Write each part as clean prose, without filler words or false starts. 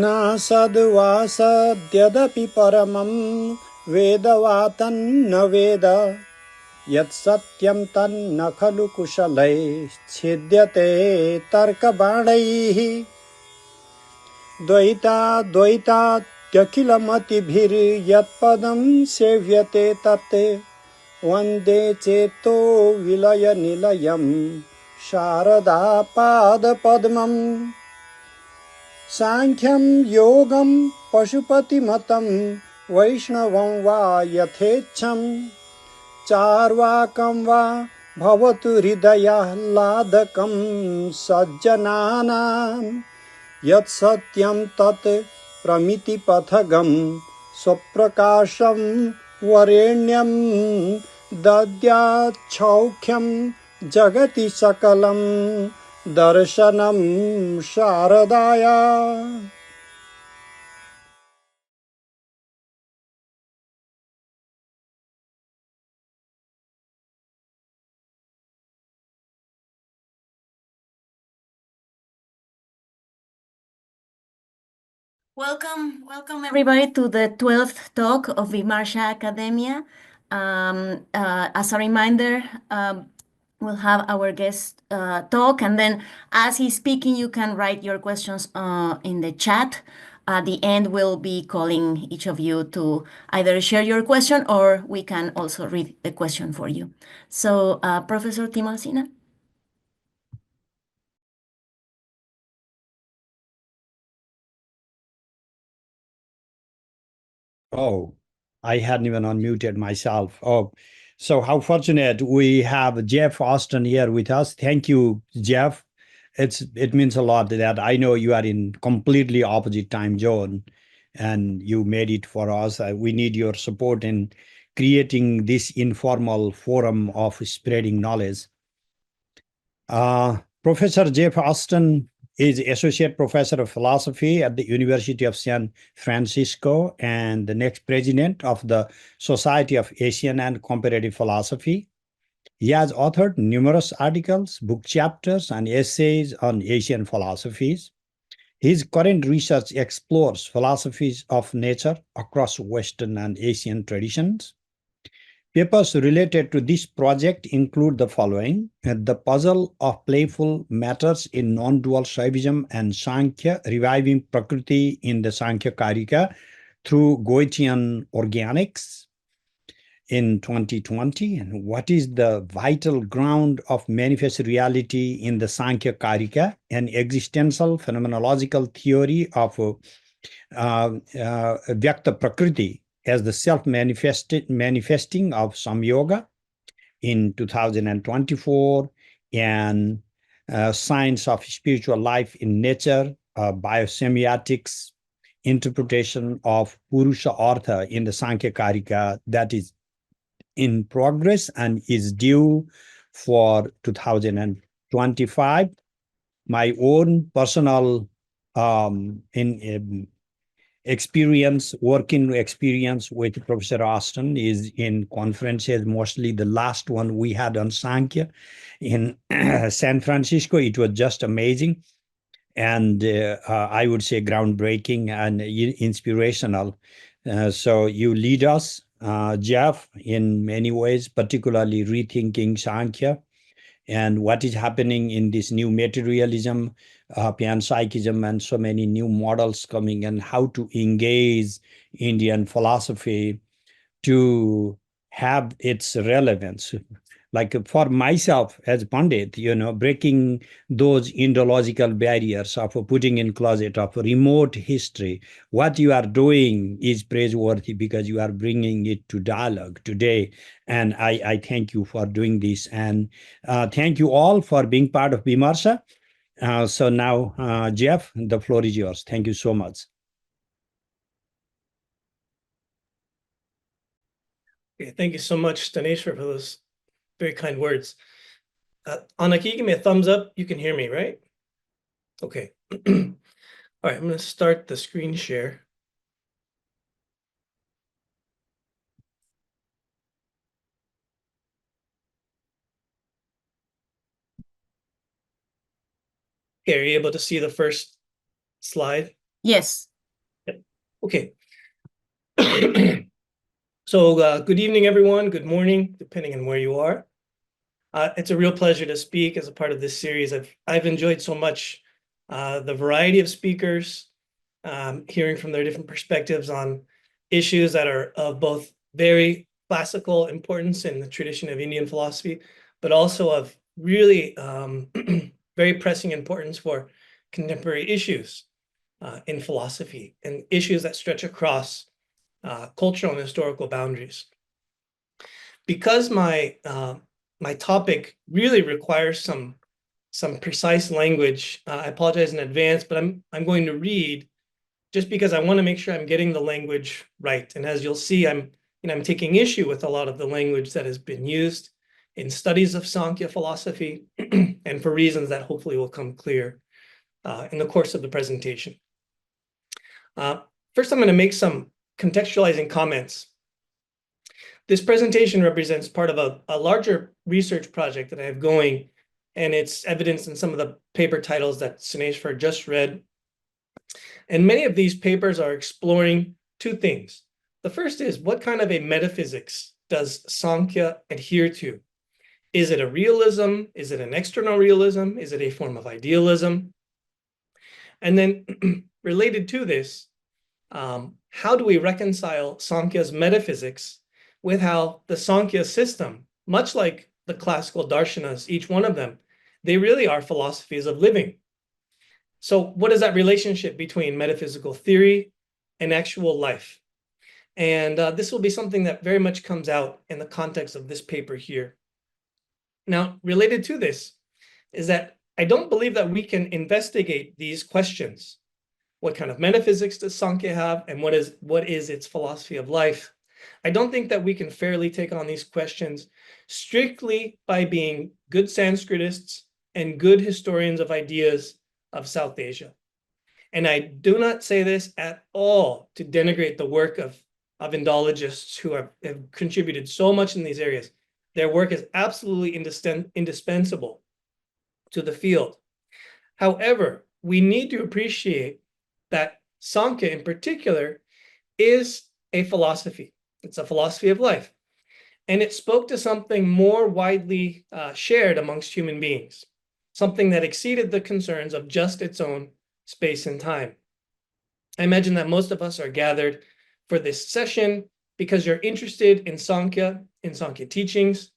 न सद्वासद्यदपि परमं वेदवातन्न वेद यत्सत्यं तन्न खलु कुशलैश्छिद्यते तर्कबाणैः द्वैताद्वैतात्यखिलमतिभिर्यत्पदं सेव्यते तत् वन्दे चेतो विलयनिलयं शारदापादपद्मम् साङ्ख्यं योगं पशुपतिमतं वैष्णवं वा यथेच्छं चार्वाकं वा भवतु हृदयाह्लादकं सज्जनानां यत्सत्यं तत् प्रमितिपथगं स्वप्रकाशं वरेण्यं दद्याच्छौख्यं जगति सकलं दर्शनं शारदाया. Welcome everybody to the 12th talk of Vimarsha Academia. As a reminder, we'll have our guest talk, and then as he's speaking, you can write your questions in the chat. At the end, we'll be calling each of you to either share your question or we can also read the question for you. So, Professor Timalsina. Oh, I hadn't even unmuted myself. Oh, so how fortunate we have Geoff Ashton here with us. Thank you, Geoff. It means a lot that I know you are in completely opposite time zone and you made it for us. We need your support in creating this informal forum of spreading knowledge. Professor Geoff Ashton is Associate Professor of Philosophy at the University of San Francisco and the next President of the Society of Asian and Comparative Philosophy. He has authored numerous articles, book chapters, and essays on Asian philosophies. His current research explores philosophies of nature across Western and Asian traditions. Papers related to this project include the following: The Puzzle of Playful Matters in Non-Dual Shaivism and Sāṅkhya, Reviving Prakriti in the Sāṅkhya Karika through Goetian Organics in 2020, and What is the Vital Ground of Manifest Reality in the Sāṅkhya Karika, an existential phenomenological theory of Vyakta Prakriti as the self-manifesting of Samyoga in 2024, and Science of Spiritual Life in Nature, Biosemiotics, interpretation of Puruṣa-Artha in the Sāṅkhya Karika, that is in progress and is due for 2025. My own personal working experience with Professor Ashton is in conferences, mostly the last one we had on Sāṅkhya in San Francisco. It was just amazing. And I would say groundbreaking and inspirational. So you lead us, Geoff, in many ways, particularly rethinking Sāṅkhya and what is happening in this new materialism, panpsychism, and so many new models coming, and how to engage Indian philosophy to have its relevance. Like for myself as Pandit, breaking those Indological barriers of putting in closet of remote history. What you are doing is praiseworthy because you are bringing it to dialogue today. And I thank you for doing this. And thank you all for being part of Vimarsha. So now, Geoff, the floor is yours. Thank you so much. Okay, thank you so much, Staneshwar, for those very kind words. Anna, can you give me a thumbs up? You can hear me, right? Okay. All right, I'm going to start the screen share. Okay, are you able to see the first slide? Yes. Okay. So good evening, everyone. Good morning, depending on where you are. It's a real pleasure to speak as a part of this series. I've enjoyed so much the variety of speakers, hearing from their different perspectives on issues that are of both very classical importance in the tradition of Indian philosophy, but also of really very pressing importance for contemporary issues in philosophy and issues that stretch across cultural and historical boundaries. Because my topic really requires some precise language, I apologize in advance, but I'm going to read just because I want to make sure I'm getting the language right. And as you'll see, I'm taking issue with a lot of the language that has been used in studies of Sāṅkhya philosophy, and for reasons that hopefully will come clear in the course of the presentation. First, I'm going to make some contextualizing comments. This presentation represents part of a larger research project that I have going, and it's evidenced in some of the paper titles that Saneshwar just read. And many of these papers are exploring two things. The first is, what kind of a metaphysics does Sāṅkhya adhere to? Is it a realism? Is it an external realism? Is it a form of idealism? And then related to this, how do we reconcile Sāṅkhya's metaphysics with how the Sāṅkhya system, much like the classical darshanas, each one of them, they really are philosophies of living. So what is that relationship between metaphysical theory and actual life? And this will be something that very much comes out in the context of this paper here. Now, related to this is that I don't believe that we can investigate these questions. What kind of metaphysics does Sāṅkhya have, and what is its philosophy of life? I don't think that we can fairly take on these questions strictly by being good Sanskritists and good historians of ideas of South Asia. And I do not say this at all to denigrate the work of Indologists who have contributed so much in these areas. Their work is absolutely indispensable to the field. However, we need to appreciate that Sāṅkhya in particular is a philosophy. It's a philosophy of life. And it spoke to something more widely shared amongst human beings, something that exceeded the concerns of just its own space and time. I imagine that most of us are gathered for this session because you're interested in Sāṅkhya teachings,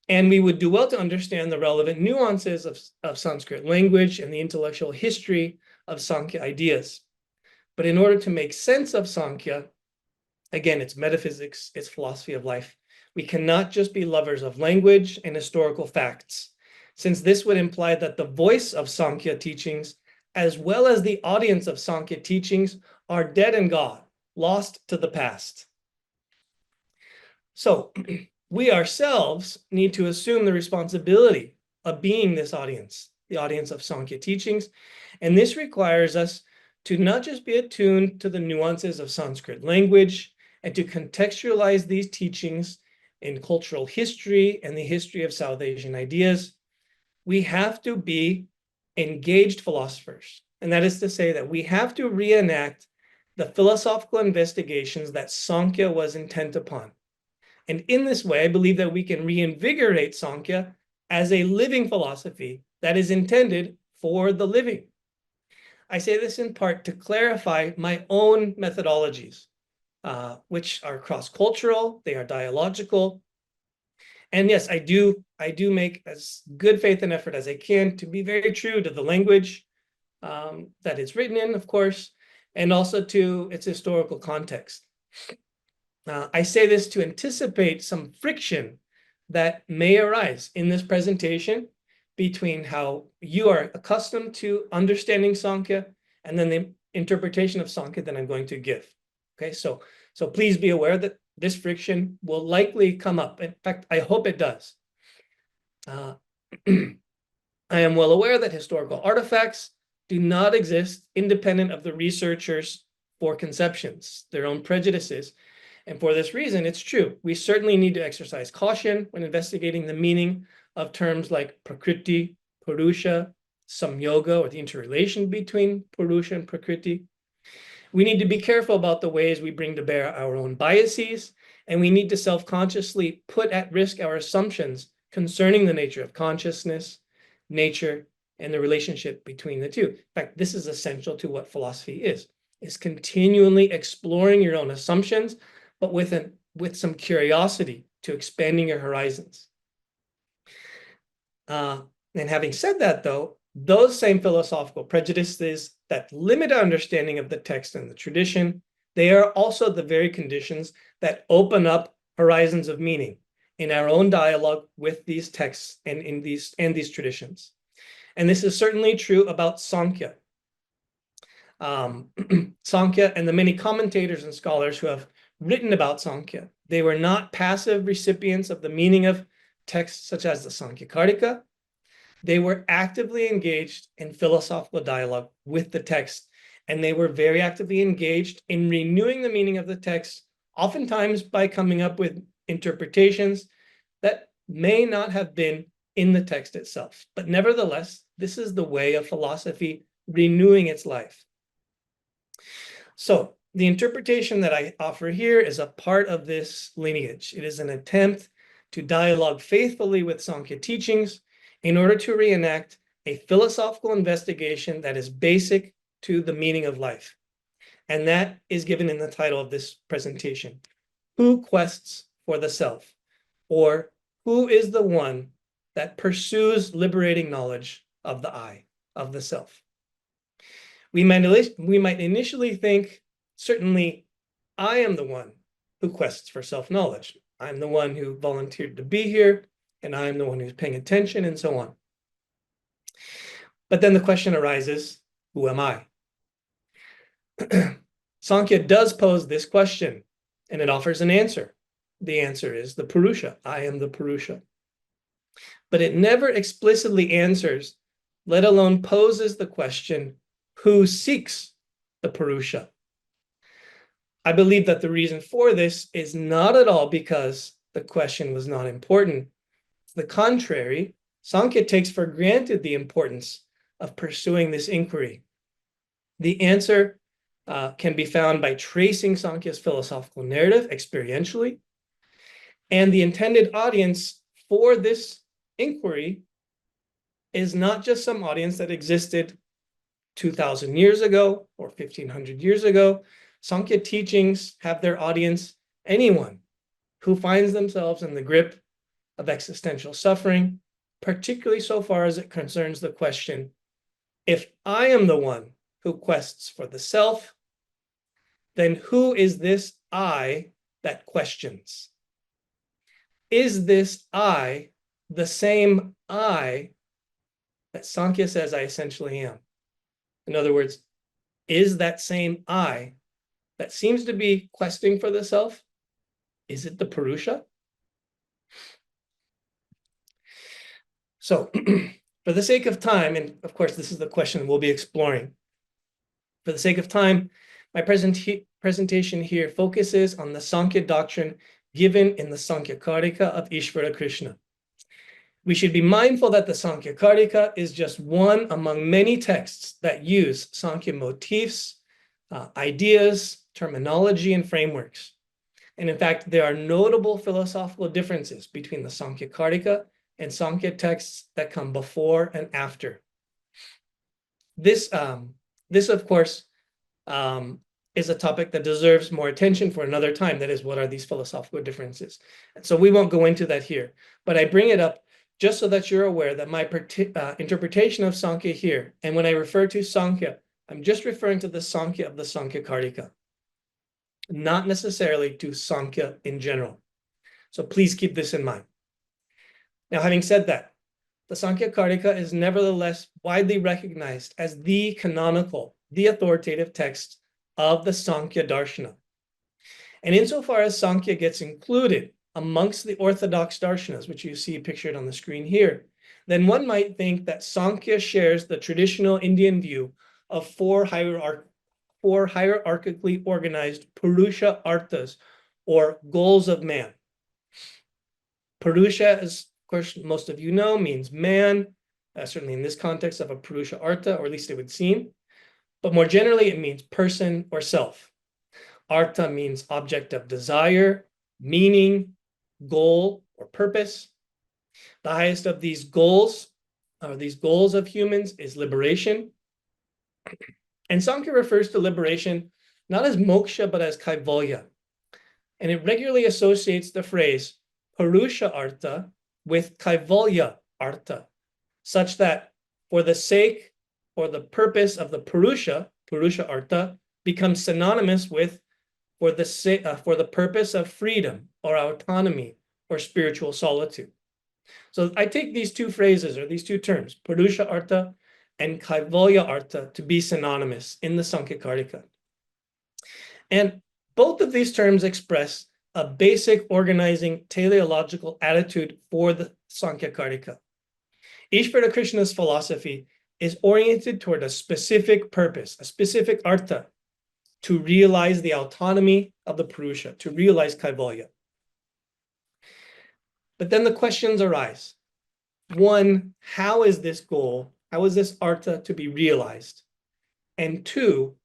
and we would do well to understand the relevant nuances of Sanskrit language and the intellectual history of Sāṅkhya ideas. But in order to make sense of Sāṅkhya, again, it's metaphysics, it's philosophy of life. We cannot just be lovers of language and historical facts, since this would imply that the voice of Sāṅkhya teachings, as well as the audience of Sāṅkhya teachings, are dead and gone, lost to the past. So we ourselves need to assume the responsibility of being this audience, the audience of Sāṅkhya teachings, and this requires us to not just be attuned to the nuances of Sanskrit language and to contextualize these teachings in cultural history and the history of South Asian ideas. We have to be engaged philosophers. And that is to say that we have to reenact the philosophical investigations that Sāṅkhya was intent upon. And in this way, I believe that we can reinvigorate Sāṅkhya as a living philosophy that is intended for the living. I say this in part to clarify my own methodologies, which are cross-cultural, they are dialogical. And yes, I do make as good faith and effort as I can to be very true to the language that it's written in, of course, and also to its historical context. I say this to anticipate some friction that may arise in this presentation between how you are accustomed to understanding Sāṅkhya and then the interpretation of Sāṅkhya that I'm going to give. Okay, so please be aware that this friction will likely come up. In fact, I hope it does. I am well aware that historical artifacts do not exist independent of the researchers' foreconceptions, their own prejudices. And for this reason, it's true. We certainly need to exercise caution when investigating the meaning of terms like Prakriti, Purusha, Samyoga, or the interrelation between Purusha and Prakriti. We need to be careful about the ways we bring to bear our own biases, and we need to self-consciously put at risk our assumptions concerning the nature of consciousness, nature, and the relationship between the two. In fact, this is essential to what philosophy is continually exploring your own assumptions, but with some curiosity to expanding your horizons. And having said that, though, those same philosophical prejudices that limit our understanding of the text and the tradition, they are also the very conditions that open up horizons of meaning in our own dialogue with these texts and in these traditions. And this is certainly true about Sāṅkhya. Sāṅkhya and the many commentators and scholars who have written about Sāṅkhya, they were not passive recipients of the meaning of texts such as the Sāṅkhya. They were actively engaged in philosophical dialogue with the text, and they were very actively engaged in renewing the meaning of the text, oftentimes by coming up with interpretations that may not have been in the text itself. But nevertheless, this is the way of philosophy renewing its life. So the interpretation that I offer here is a part of this lineage. It is an attempt to dialogue faithfully with Sāṅkhya teachings in order to reenact a philosophical investigation that is basic to the meaning of life. And that is given in the title of this presentation, Who Quests for the Self? Or who is the one that pursues liberating knowledge of the I, of the self? We might initially think, certainly, I am the one who quests for self-knowledge. I'm the one who volunteered to be here, and I'm the one who's paying attention, and so on. But then the question arises, who am I? Sāṅkhya does pose this question, and it offers an answer. The answer is the Puruṣa. I am the Puruṣa. But it never explicitly answers, let alone poses the question, who seeks the Puruṣa? I believe that the reason for this is not at all because the question was not important. To the contrary, Sāṅkhya takes for granted the importance of pursuing this inquiry. The answer can be found by tracing Sāṅkhya's philosophical narrative experientially, and the intended audience for this inquiry is not just some audience that existed 2,000 years ago or 1,500 years ago. Sāṅkhya teachings have their audience anyone who finds themselves in the grip of existential suffering, particularly so far as it concerns the question, if I am the one who quests for the self, then who is this I that questions? Is this I the same I that Sāṅkhya says I essentially am? In other words, is that same I that seems to be questing for the self, is it the Puruṣa? So, for the sake of time, and of course this is the question we'll be exploring, for the sake of time, my presentation here focuses on the Sāṅkhya doctrine given in the Sāṅkhya of Ishvara Krishna. We should be mindful that the Sāṅkhya is just one among many texts that use Sāṅkhya motifs, ideas, terminology, and frameworks. And in fact, there are notable philosophical differences between the Sāṅkhya and Sāṅkhya texts that come before and after. This of course, is a topic that deserves more attention for another time. That is, what are these philosophical differences? And so we won't go into that here, but I bring it up just so that you're aware that my interpretation of Sāṅkhya here, and when I refer to Sāṅkhya, I'm just referring to the Sāṅkhya of the Sāṅkhya, not necessarily to Sāṅkhya in general. So please keep this in mind. Now, having said that, the Sāṅkhya is nevertheless widely recognized as the canonical, the authoritative text of the Sāṅkhya Darshana. And insofar as Sāṅkhya gets included amongst the orthodox darshanas, which you see pictured on the screen here, then one might think that Sāṅkhya shares the traditional Indian view of four hierarchically organized Puruṣa-Arthas, or goals of man. Purusha, as of course most of you know, means man, certainly in this context of a Puruṣa-Artha, or at least it would seem. but more generally, it means person or self. Artha means object of desire, meaning, goal, or purpose. The highest of these goals of humans is liberation. And Sāṅkhya refers to liberation not as moksha, but as kaivalya. And it regularly associates the phrase Puruṣa-Artha with Kaivalya-Artha, such that for the sake or the purpose of the Puruṣa-Artha becomes synonymous with for the purpose of freedom or autonomy or spiritual solitude. So I take these two phrases or these two terms, Puruṣa-Artha and Kaivalya-Artha, to be synonymous in the Sāṅkhya Karika. And both of these terms express a basic organizing teleological attitude for the Sāṅkhya Karika. Ishvara Krishna's philosophy is oriented toward a specific purpose, a specific artha, to realize the autonomy of the Purusha, to realize Kaivalya. But then the questions arise. One, how is this goal, how is this artha to be realized? And two,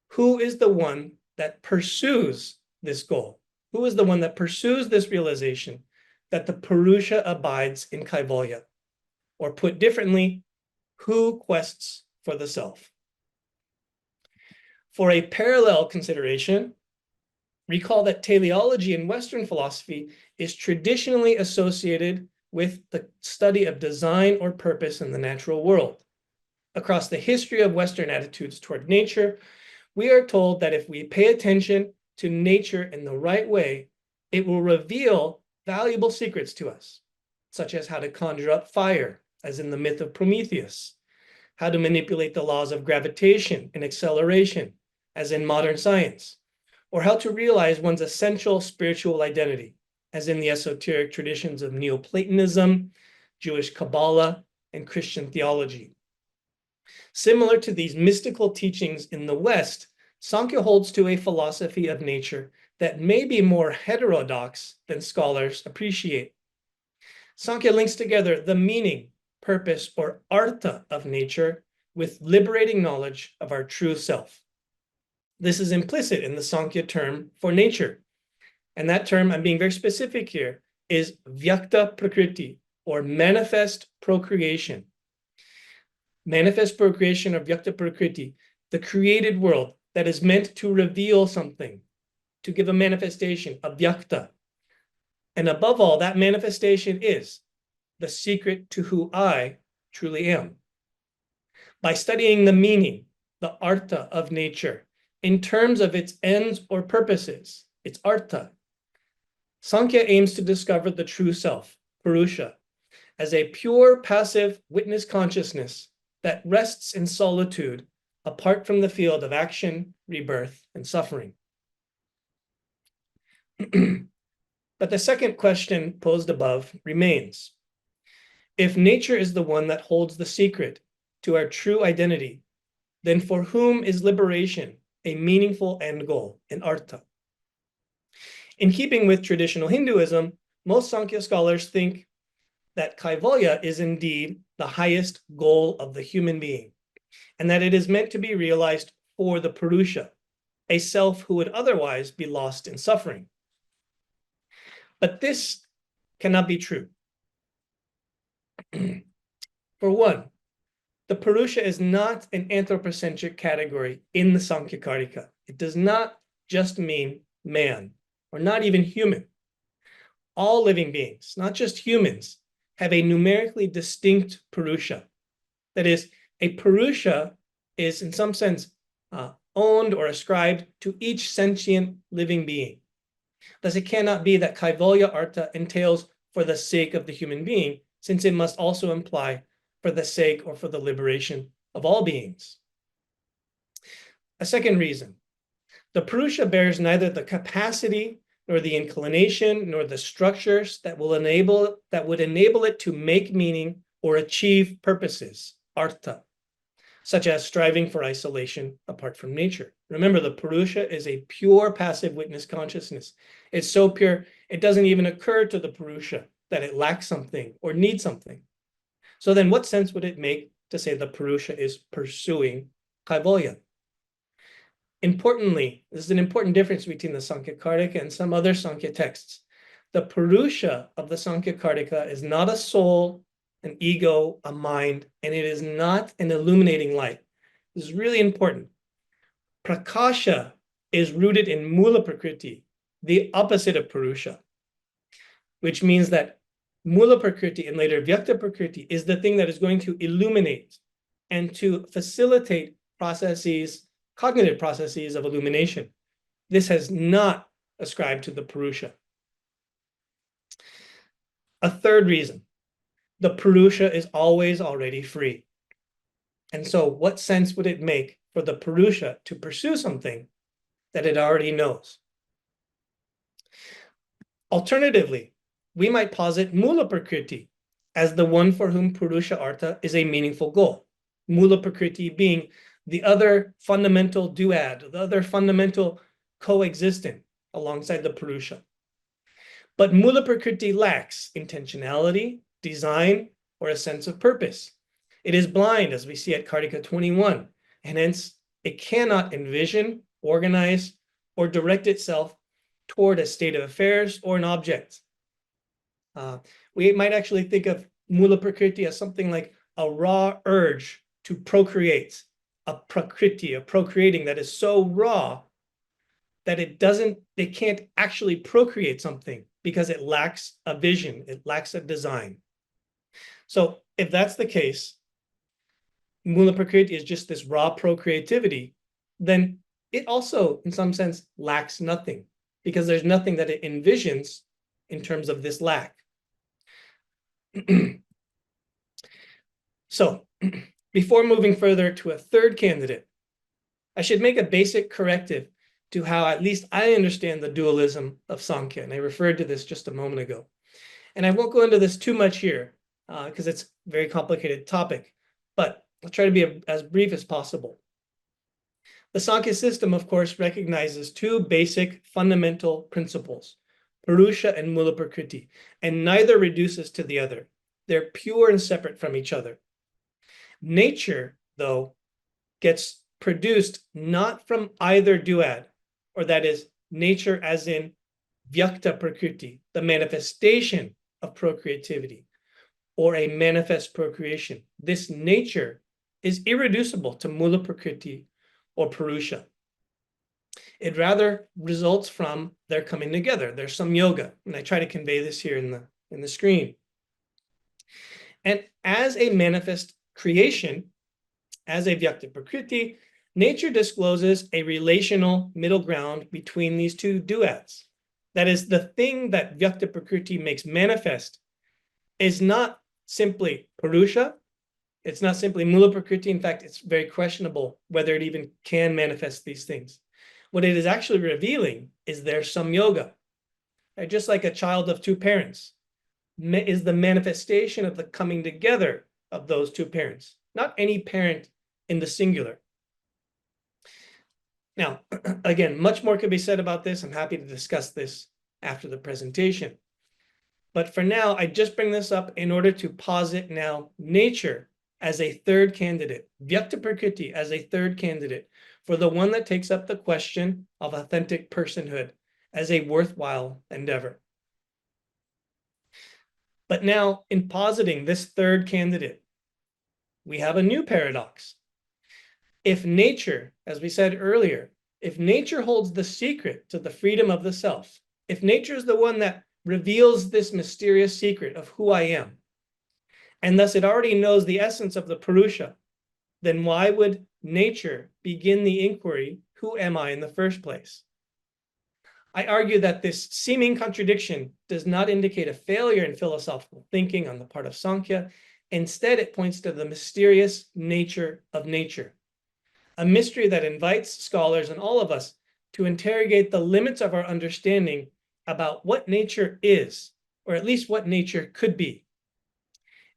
who is the one that pursues this goal? Who is the one that pursues this realization that the Purusha abides in Kaivalya? Or put differently, who quests for the self? For a parallel consideration, recall that teleology in Western philosophy is traditionally associated with the study of design or purpose in the natural world. Across the history of Western attitudes toward nature, we are told that if we pay attention to nature in the right way, it will reveal valuable secrets to us, such as how to conjure up fire, as in the myth of Prometheus, how to manipulate the laws of gravitation and acceleration, as in modern science, or how to realize one's essential spiritual identity, as in the esoteric traditions of Neoplatonism, Jewish Kabbalah, and Christian theology. Similar to these mystical teachings in the West, Sāṅkhya holds to a philosophy of nature that may be more heterodox than scholars appreciate. Sāṅkhya links together the meaning, purpose, or artha of nature with liberating knowledge of our true self. This is implicit in the Sāṅkhya term for nature. And that term, I'm being very specific here, is vyakta prakriti, or manifest procreation. Manifest procreation or vyakta prakriti, the created world that is meant to reveal something, to give a manifestation, a vyakta. And above all, that manifestation is the secret to who I truly am. By studying the meaning, the artha of nature, in terms of its ends or purposes, its artha, Sāṅkhya aims to discover the true self, Purusha, as a pure passive witness consciousness that rests in solitude apart from the field of action, rebirth, and suffering. But the second question posed above remains. If nature is the one that holds the secret to our true identity, then for whom is liberation a meaningful end goal, an artha? In keeping with traditional Hinduism, most Sāṅkhya scholars think that Kaivalya is indeed the highest goal of the human being, and that it is meant to be realized for the Purusha, a self who would otherwise be lost in suffering. But this cannot be true. For one, the Purusha is not an anthropocentric category in the Sāṅkhya Karika. It does not just mean man, or not even human. All living beings, not just humans, have a numerically distinct Purusha. That is, a Purusha is in some sense owned or ascribed to each sentient living being. Thus, it cannot be that Kaivalya-Artha entails for the sake of the human being, since it must also imply for the sake or for the liberation of all beings. A second reason, the Purusha bears neither the capacity nor the inclination nor the structures that would enable it to make meaning or achieve purposes, artha, such as striving for isolation apart from nature. Remember, the Purusha is a pure passive witness consciousness. It's so pure, it doesn't even occur to the Purusha that it lacks something or needs something. So then what sense would it make to say the Purusha is pursuing Kaivalya? Importantly, this is an important difference between the Sāṅkhya Kartika and some other Sāṅkhya texts. The Purusha of the Sāṅkhya Kartika is not a soul, an ego, a mind, and it is not an illuminating light. This is really important. Prakasha is rooted in Mula Prakriti, the opposite of Purusha, which means that Mula Prakriti and later Vyakta Prakriti is the thing that is going to illuminate and to facilitate processes, cognitive processes of illumination. This has not ascribed to the Purusha. A third reason, the Purusha is always already free. And so what sense would it make for the Purusha to pursue something that it already knows? Alternatively, we might posit Mula Prakriti as the one for whom Puruṣa-Artha is a meaningful goal. Mula Prakriti being the other fundamental duad, the other fundamental coexistent alongside the Purusha. But Mula Prakriti lacks intentionality, design, or a sense of purpose. It is blind, as we see at Kartika 21, and hence it cannot envision, organize, or direct itself toward a state of affairs or an object. We might actually think of Mula Prakriti as something like a raw urge to procreate, a prakriti, a procreating that is so raw that it can't actually procreate something because it lacks a vision, it lacks a design. So if that's the case, Mula Prakriti is just this raw procreativity, then it also, in some sense, lacks nothing because there's nothing that it envisions in terms of this lack. So, before moving further to a third candidate, I should make a basic corrective to how at least I understand the dualism of Sāṅkhya, and I referred to this just a moment ago. And I won't go into this too much here because it's a very complicated topic, but I'll try to be as brief as possible. The Sāṅkhya system, of course, recognizes two basic fundamental principles, Purusha and Mula Prakriti, and neither reduces to the other. They're pure and separate from each other. Nature, though, gets produced not from either duad, or that is, nature as in Vyakta Prakriti, the manifestation of procreativity, or a manifest procreation. This nature is irreducible to Mula Prakriti or Purusha. It rather results from their coming together. There's some yoga, and I try to convey this here in the screen. And as a manifest creation, as a Vyakta Prakriti, nature discloses a relational middle ground between these two duads. That is, the thing that Vyakta Prakriti makes manifest is not simply Purusha, it's not simply Mula Prakriti. In fact, it's very questionable whether it even can manifest these things. What it is actually revealing is their samyoga. Right? Just like a child of two parents is the manifestation of the coming together of those two parents, not any parent in the singular. Now, again, much more could be said about this. I'm happy to discuss this after the presentation. But for now, I just bring this up in order to posit now nature as a third candidate, Vyakta Prakriti as a third candidate for the one that takes up the question of authentic personhood as a worthwhile endeavor. But now, in positing this third candidate, we have a new paradox. If nature, as we said earlier, if nature holds the secret to the freedom of the self, if nature is the one that reveals this mysterious secret of who I am, and thus it already knows the essence of the Purusha, then why would nature begin the inquiry, who am I in the first place? I argue that this seeming contradiction does not indicate a failure in philosophical thinking on the part of Sāṅkhya. Instead, it points to the mysterious nature of nature, a mystery that invites scholars and all of us to interrogate the limits of our understanding about what nature is, or at least what nature could be.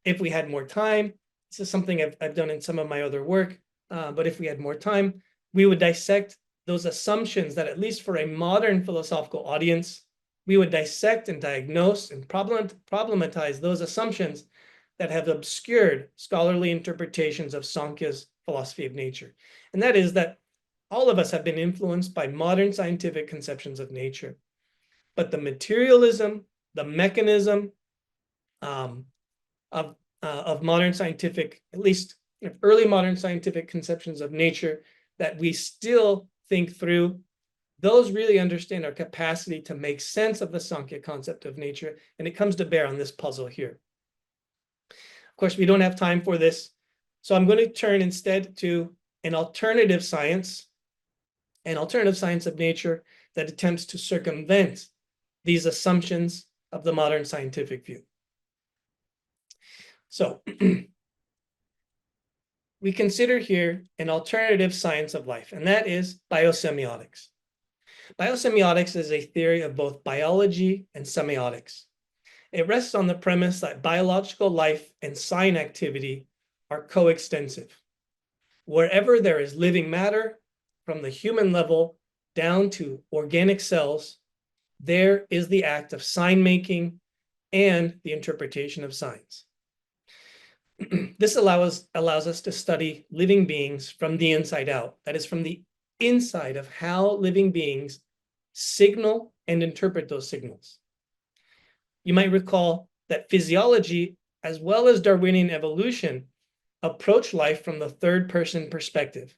If we had more time, this is something I've done in some of my other work, but if we had more time, we would dissect those assumptions that, at least for a modern philosophical audience, we would dissect and diagnose and problematize those assumptions that have obscured scholarly interpretations of Sāṅkhya's philosophy of nature. And that is that all of us have been influenced by modern scientific conceptions of nature. But the materialism, the mechanism of modern scientific, at least early modern scientific conceptions of nature that we still think through, those really understand our capacity to make sense of the Sāṅkhya concept of nature, and it comes to bear on this puzzle here. Of course, we don't have time for this, so I'm going to turn instead to an alternative science of nature that attempts to circumvent these assumptions of the modern scientific view. So we consider here an alternative science of life, and that is biosemiotics. Biosemiotics is a theory of both biology and semiotics. It rests on the premise that biological life and sign activity are coextensive. Wherever there is living matter, from the human level down to organic cells, there is the act of sign making and the interpretation of signs. This allows us to study living beings from the inside out. That is, from the inside of how living beings signal and interpret those signals. You might recall that physiology, as well as Darwinian evolution, approach life from the third-person perspective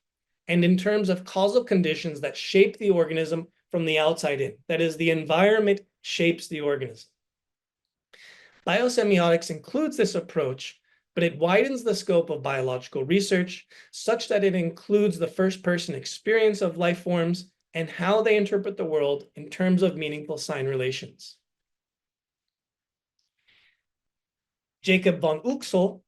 and in terms of causal conditions that shape the organism from the outside in. That is, the environment shapes the organism. Biosemiotics includes this approach, but it widens the scope of biological research such that it includes the first-person experience of life forms and how they interpret the world in terms of meaningful sign relations. Jacob von Uxel,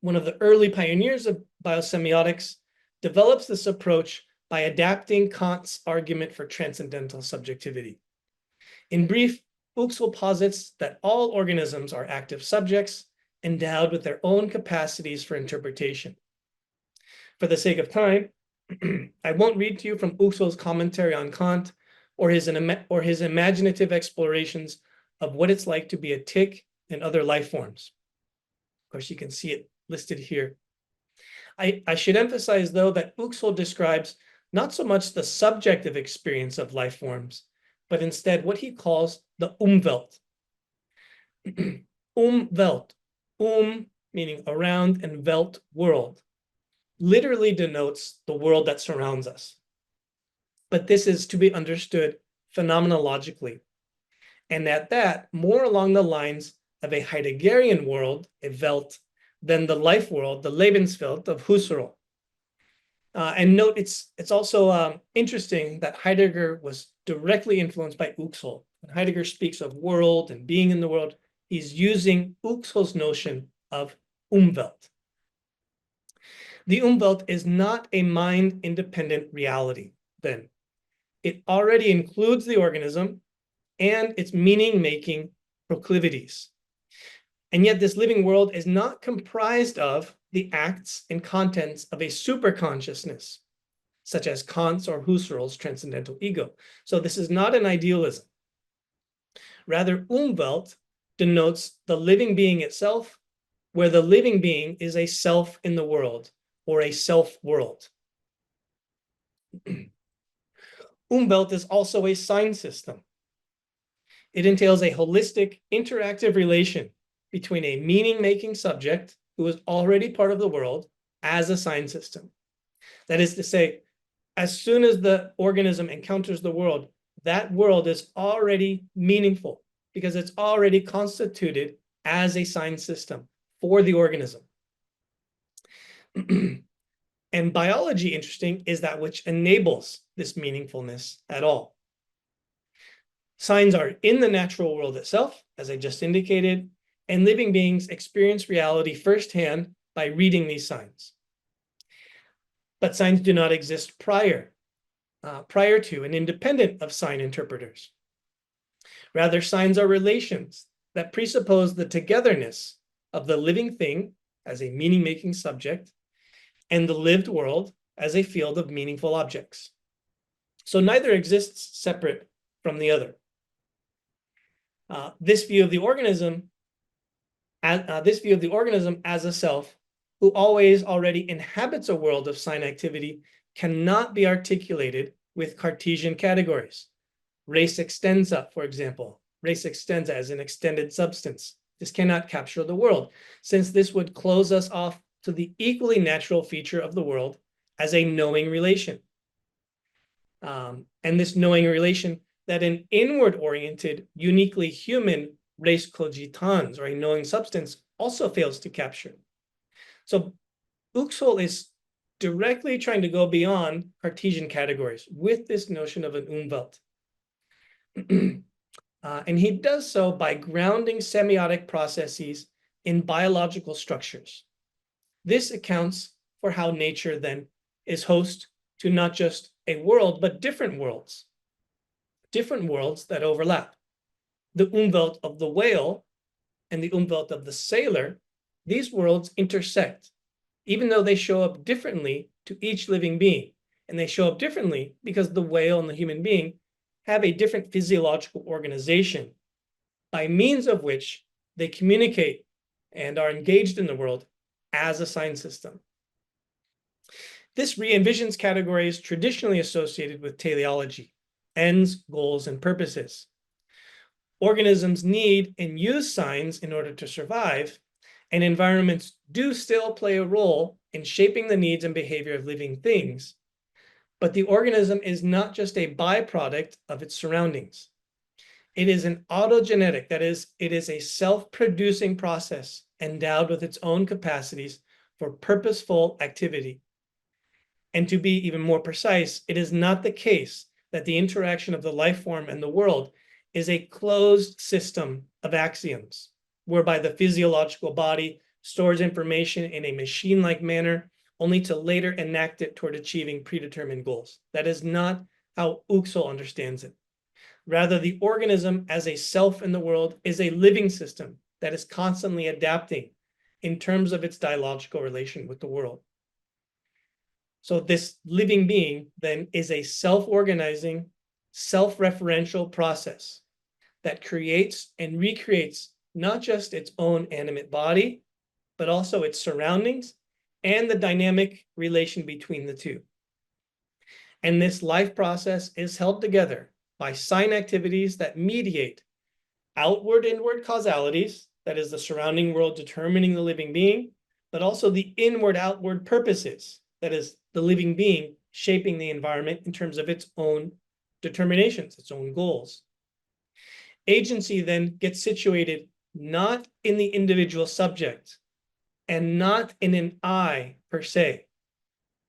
one of the early pioneers of biosemiotics, develops this approach by adapting Kant's argument for transcendental subjectivity. In brief, Uxel posits that all organisms are active subjects endowed with their own capacities for interpretation. For the sake of time, I won't read to you from Uxel's commentary on Kant or his imaginative explorations of what it's like to be a tick and other life forms. Of course, you can see it listed here. I should emphasize, though, that Uxel describes not so much the subjective experience of life forms, but instead what he calls the Umwelt. Umwelt, meaning around, and Welt, world, literally denotes the world that surrounds us. But this is to be understood phenomenologically, and at that, more along the lines of a Heideggerian world, a Welt, than the life world, the Lebenswelt of Husserl. And note, it's also interesting that Heidegger was directly influenced by Uxel. When Heidegger speaks of world and being in the world, he's using Uxel's notion of Umwelt. The Umwelt is not a mind-independent reality, then. It already includes the organism and its meaning-making proclivities. And yet this living world is not comprised of the acts and contents of a superconsciousness, such as Kant's or Husserl's transcendental ego. So this is not an idealism. Rather, Umwelt denotes the living being itself, where the living being is a self in the world, or a self-world. Umwelt is also a sign system. It entails a holistic, interactive relation between a meaning-making subject who is already part of the world as a sign system. That is to say, as soon as the organism encounters the world, that world is already meaningful because it's already constituted as a sign system for the organism. And biology, interesting, is that which enables this meaningfulness at all. Signs are in the natural world itself, as I just indicated, and living beings experience reality firsthand by reading these signs. But signs do not exist prior to and independent of sign interpreters. Rather, signs are relations that presuppose the togetherness of the living thing as a meaning-making subject and the lived world as a field of meaningful objects. So neither exists separate from the other. This view of the organism as a self who always already inhabits a world of sign activity cannot be articulated with Cartesian categories. Res extensa, for example. Res extensa as an extended substance. This cannot capture the world, since this would close us off to the equally natural feature of the world as a knowing relation. And this knowing relation that an inward-oriented, uniquely human res cogitans, or a knowing substance, also fails to capture. So Uxol is directly trying to go beyond Cartesian categories with this notion of an Umwelt. And he does so by grounding semiotic processes in biological structures. This accounts for how nature then is host to not just a world, but different worlds that overlap. The Umwelt of the whale and the Umwelt of the sailor, these worlds intersect, even though they show up differently to each living being. And they show up differently because the whale and the human being have a different physiological organization by means of which they communicate and are engaged in the world as a sign system. This re-envisions categories traditionally associated with teleology, ends, goals, and purposes. Organisms need and use signs in order to survive, and environments do still play a role in shaping the needs and behavior of living things. But the organism is not just a byproduct of its surroundings. It is an autogenetic, that is, it is a self-producing process endowed with its own capacities for purposeful activity. And to be even more precise, it is not the case that the interaction of the life form and the world is a closed system of axioms, whereby the physiological body stores information in a machine-like manner, only to later enact it toward achieving predetermined goals. That is not how Uxol understands it. Rather, the organism as a self in the world is a living system that is constantly adapting in terms of its dialogical relation with the world. So this living being then is a self-organizing, self-referential process that creates and recreates not just its own animate body, but also its surroundings and the dynamic relation between the two. And this life process is held together by sign activities that mediate outward-inward causalities, that is the surrounding world determining the living being, but also the inward-outward purposes, that is the living being shaping the environment in terms of its own determinations, its own goals. Agency then gets situated not in the individual subject and not in an I per se.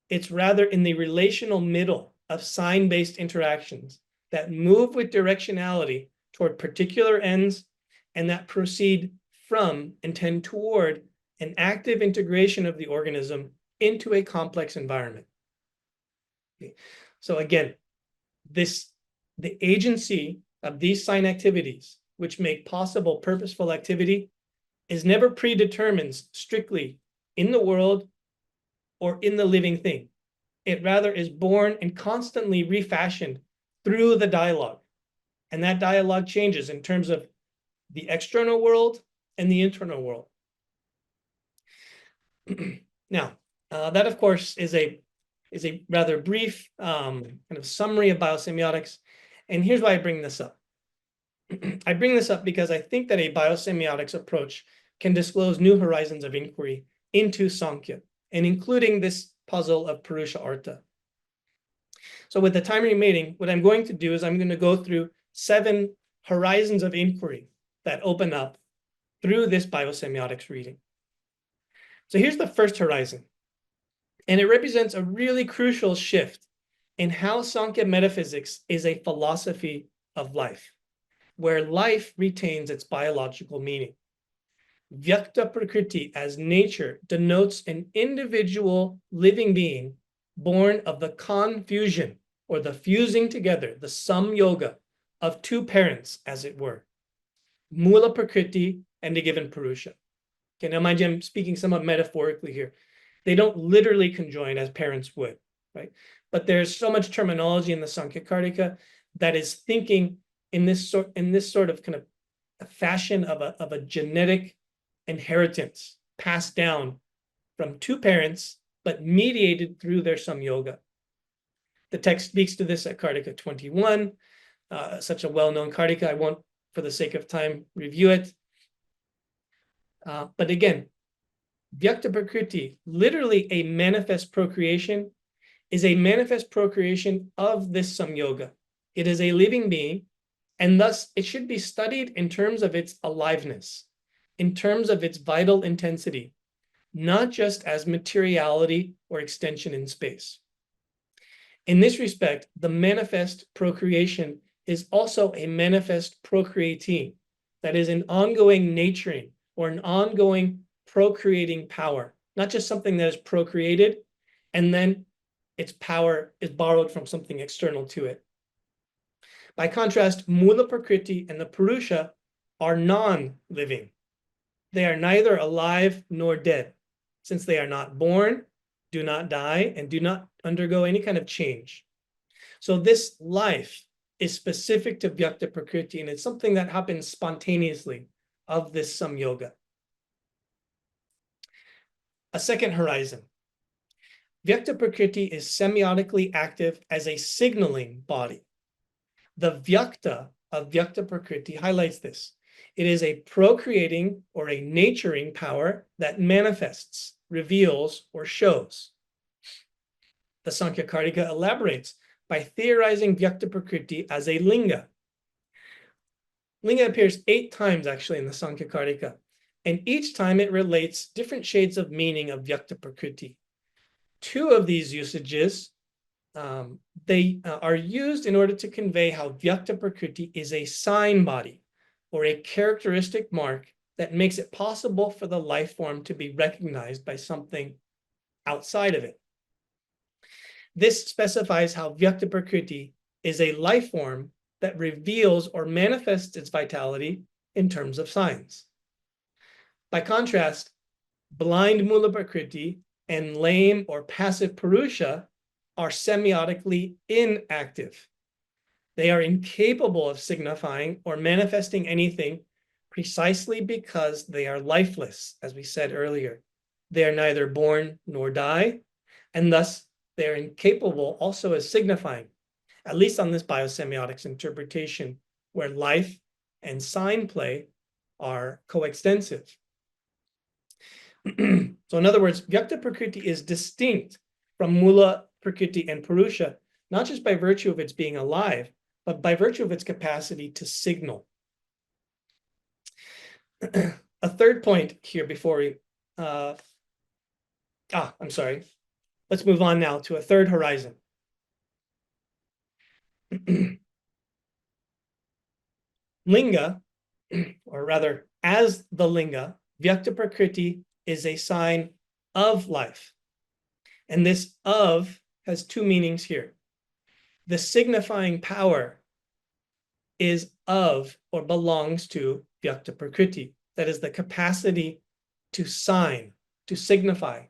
It's rather in the relational middle of sign-based interactions that move with directionality toward particular ends and that proceed from and tend toward an active integration of the organism into a complex environment. Okay. So again, the agency of these sign activities, which make possible purposeful activity, is never predetermined strictly in the world or in the living thing. It rather is born and constantly refashioned through the dialogue. And that dialogue changes in terms of the external world and the internal world. Now, that of course is a rather brief kind of summary of biosemiotics. And here's why I bring this up. I bring this up because I think that a biosemiotics approach can disclose new horizons of inquiry into Sāṅkhya, and including this puzzle of Puruṣa-Artha. So with the time remaining, what I'm going to do is I'm going to go through 7 horizons of inquiry that open up through this biosemiotics reading. So here's the first horizon, and it represents a really crucial shift in how Sāṅkhya metaphysics is a philosophy of life, where life retains its biological meaning. Vyakta Prakriti as nature denotes an individual living being born of the confusion or the fusing together, the samyoga of 2 parents, as it were, Mula Prakriti and a given Purusha. Okay, now mind you, I'm speaking somewhat metaphorically here. They don't literally conjoin as parents would, right? But there's so much terminology in the Sāṅkhya Kartika that is thinking in this sort of kind of a fashion of a genetic inheritance passed down from 2 parents, but mediated through their samyoga. The text speaks to this at Kartika 21, such a well-known Kartika. I won't, for the sake of time, review it. But again, Vyakta Prakriti, literally a manifest procreation, is a manifest procreation of this samyoga. It is a living being, and thus it should be studied in terms of its aliveness, in terms of its vital intensity, not just as materiality or extension in space. In this respect, the manifest procreation is also a manifest procreating, that is an ongoing naturing or an ongoing procreating power, not just something that is procreated and then its power is borrowed from something external to it. By contrast, Mula Prakriti and the Purusha are non-living. They are neither alive nor dead, since they are not born, do not die, and do not undergo any kind of change. So this life is specific to Vyakta Prakriti, and it's something that happens spontaneously of this samyoga. A second horizon. Vyakta Prakriti is semiotically active as a signaling body. The Vyakta of Vyakta Prakriti highlights this. It is a procreating or a naturing power that manifests, reveals, or shows. The Sāṅkhya Kartika elaborates by theorizing Vyakta Prakriti as a linga. Linga appears 8 times actually in the Sāṅkhya Kartika, and each time it relates different shades of meaning of Vyakta Prakriti. 2 of these usages, they are used in order to convey how Vyakta Prakriti is a sign body or a characteristic mark that makes it possible for the life form to be recognized by something outside of it. This specifies how Vyakta Prakriti is a life form that reveals or manifests its vitality in terms of signs. By contrast, blind Mula Prakriti and lame or passive Purusha are semiotically inactive. They are incapable of signifying or manifesting anything precisely because they are lifeless, as we said earlier. They are neither born nor die, and thus they are incapable also of signifying, at least on this biosemiotics interpretation, where life and sign play are coextensive. So in other words, Vyakta Prakriti is distinct from Mula Prakriti and Purusha, not just by virtue of its being alive, but by virtue of its capacity to signal. A third point here before we, I'm sorry. Let's move on now to a third horizon. Linga, or rather, as the linga, Vyakta Prakriti is a sign of life. And this of has 2 meanings here. The signifying power is of or belongs to Vyakta Prakriti. That is the capacity to sign, to signify.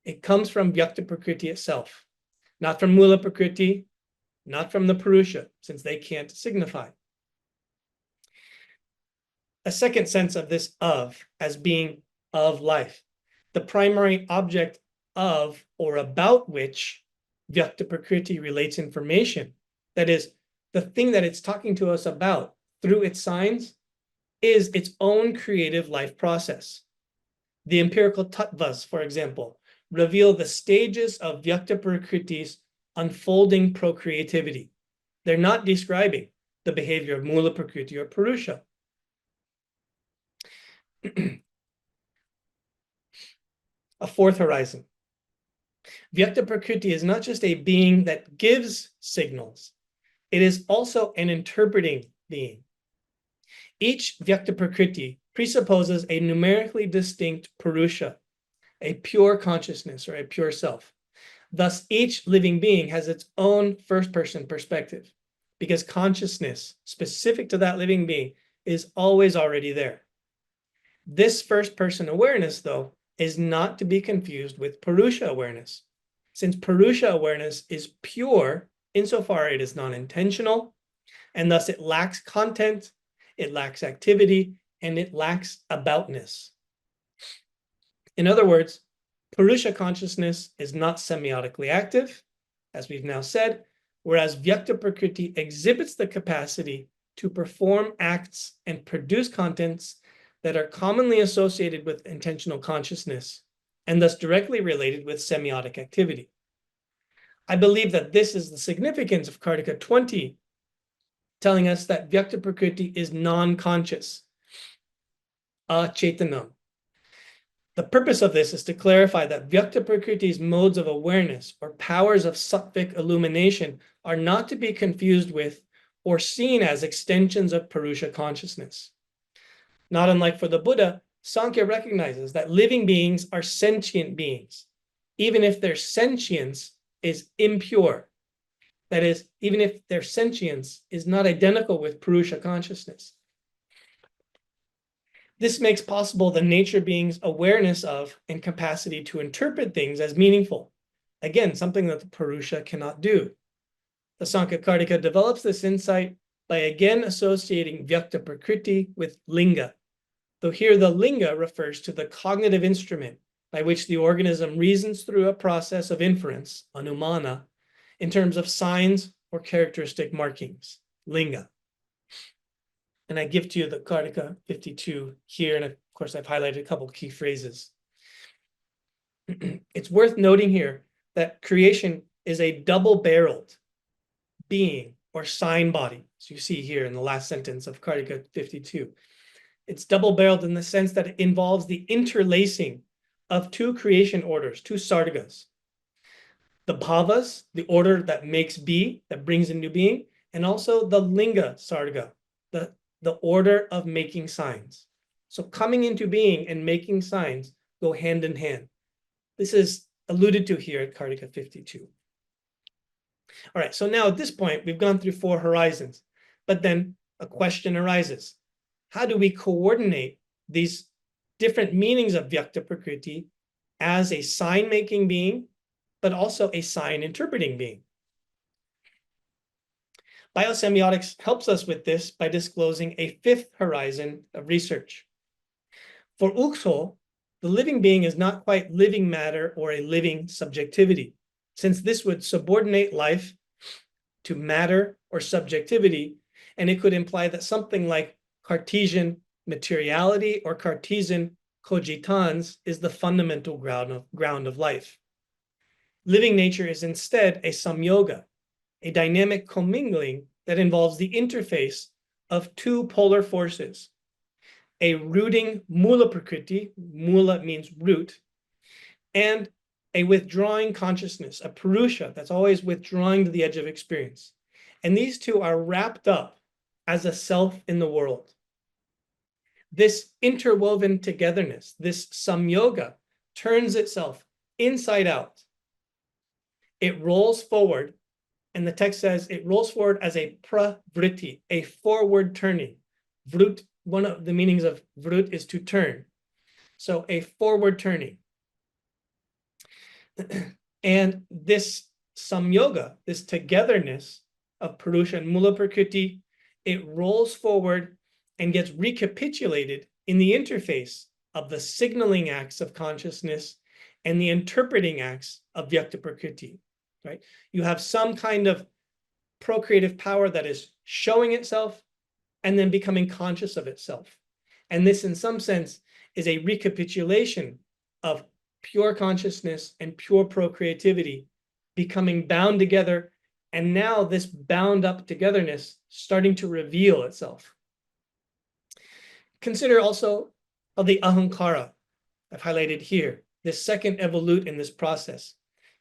It comes from Vyakta Prakriti itself, not from Mula Prakriti, not from the Purusha, since they can't signify. A second sense of this of as being of life, the primary object of or about which Vyakta Prakriti relates information, that is, the thing that it's talking to us about through its signs, is its own creative life process. The empirical tattvas, for example, reveal the stages of Vyakta Prakriti's unfolding procreativity. They're not describing the behavior of Mula Prakriti or Purusha. A fourth horizon. Vyakta Prakriti is not just a being that gives signals, it is also an interpreting being. Each Vyakta Prakriti presupposes a numerically distinct Purusha, a pure consciousness or a pure self. Thus, each living being has its own first-person perspective, because consciousness specific to that living being is always already there. This first-person awareness, though, is not to be confused with Purusha awareness, since Purusha awareness is pure insofar it is non-intentional, and thus it lacks content, it lacks activity, and it lacks aboutness. In other words, Purusha consciousness is not semiotically active, as we've now said, whereas Vyakta Prakriti exhibits the capacity to perform acts and produce contents that are commonly associated with intentional consciousness and thus directly related with semiotic activity. I believe that this is the significance of Kartika 20, telling us that Vyakta Prakriti is non-conscious, achetanam. The purpose of this is to clarify that Vyakta Prakriti's modes of awareness or powers of sattvic illumination are not to be confused with or seen as extensions of Purusha consciousness. Not unlike for the Buddha, Sāṅkhya recognizes that living beings are sentient beings, even if their sentience is impure. That is, even if their sentience is not identical with Purusha consciousness. This makes possible the nature being's awareness of and capacity to interpret things as meaningful. Again, something that the Purusha cannot do. The Sāṅkhya Kartika develops this insight by again associating Vyakta Prakriti with Linga, though here the Linga refers to the cognitive instrument by which the organism reasons through a process of inference, anumana, in terms of signs or characteristic markings, Linga. And I give to you the Kartika 52 here, and of course I've highlighted a couple of key phrases. It's worth noting here that creation is a double-barreled being or sign body, as you see here in the last sentence of Kartika 52. It's double-barreled in the sense that it involves the interlacing of two creation orders, two sargas. The bhavas, the order that makes be, that brings into being, and also the linga sarga, the order of making signs. So coming into being and making signs go hand in hand. This is alluded to here at Kartika 52. All right, so now at this point, we've gone through 4 horizons, but then a question arises. How do we coordinate these different meanings of Vyakta Prakriti as a sign-making being, but also a sign-interpreting being? Biosemiotics helps us with this by disclosing a 5th horizon of research. For Ukso, the living being is not quite living matter or a living subjectivity, since this would subordinate life to matter or subjectivity, and it could imply that something like Cartesian materiality or Cartesian cogitans is the fundamental ground of life. Living nature is instead a samyoga, a dynamic commingling that involves the interface of 2 polar forces, a rooting mula prakriti, mula means root, and a withdrawing consciousness, a purusha that's always withdrawing to the edge of experience. And these 2 are wrapped up as a self in the world. This interwoven togetherness, this samyoga, turns itself inside out. It rolls forward, and the text says it rolls forward as a pravritti, a forward turning. Vrut, one of the meanings of vrut is to turn. So a forward turning. And this samyoga, this togetherness of Purusha and Mula Prakriti, it rolls forward and gets recapitulated in the interface of the signaling acts of consciousness and the interpreting acts of Vyakta Prakriti. Right? You have some kind of procreative power that is showing itself and then becoming conscious of itself. And this, in some sense, is a recapitulation of pure consciousness and pure procreativity becoming bound together, and now this bound up togetherness starting to reveal itself. Consider also the ahankara I've highlighted here, this second evolute in this process.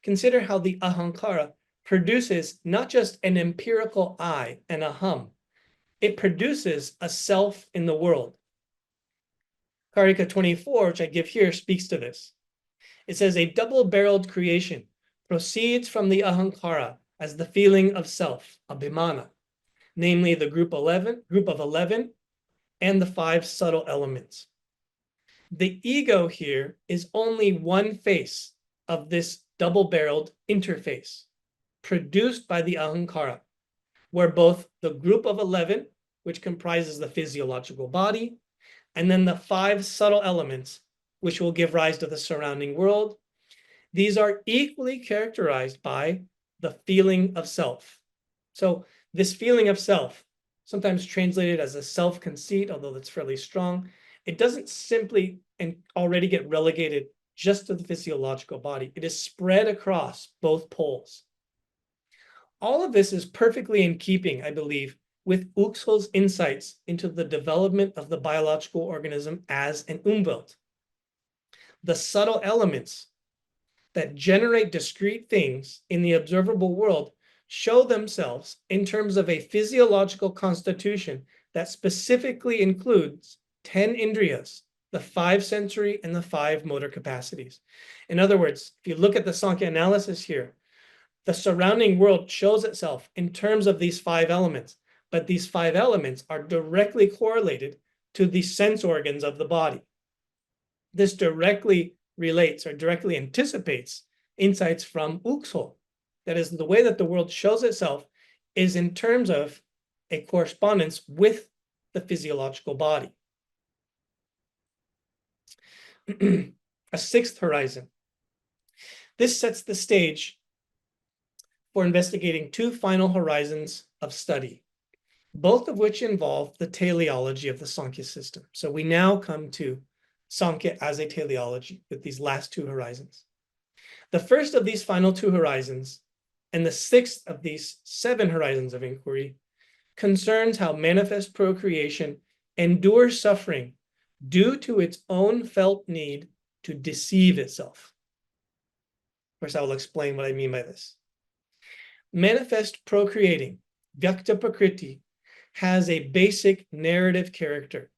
Consider how the ahankara produces not just an empirical I, an aham, it produces a self in the world. Karika 24, which I give here, speaks to this. It says a double-barreled creation proceeds from the ahankara as the feeling of self, abhimana, namely the group of 11, and the 5 subtle elements. The ego here is only one face of this double-barreled interface produced by the ahankara, where both the group of 11, which comprises the physiological body, and then the 5 subtle elements, which will give rise to the surrounding world, these are equally characterized by the feeling of self, So this feeling of self, sometimes translated as a self-conceit, although that's fairly strong, it doesn't simply and already get relegated just to the physiological body. It is spread across both poles. All of this is perfectly in keeping, I believe, with Uxo's insights into the development of the biological organism as an Umwelt. The subtle elements that generate discrete things in the observable world show themselves in terms of a physiological constitution that specifically includes 10 indriyas, the 5 sensory and the 5 motor capacities. In other words, if you look at the Sāṅkhya analysis here, the surrounding world shows itself in terms of these 5 elements, but these 5 elements are directly correlated to the sense organs of the body. This directly relates or directly anticipates insights from Uxo. That is, the way that the world shows itself is in terms of a correspondence with the physiological body. A 6th horizon. This sets the stage for investigating 2 final horizons of study, both of which involve the teleology of the Sāṅkhya system. So we now come to Sāṅkhya as a teleology with these last 2 horizons. The first of these final 2 horizons, and the 6th of these 7 horizons of inquiry, concerns how manifest procreation endures suffering due to its own felt need to deceive itself. Of course, I will explain what I mean by this. Manifest procreating, Vyakta Prakriti, has a basic narrative character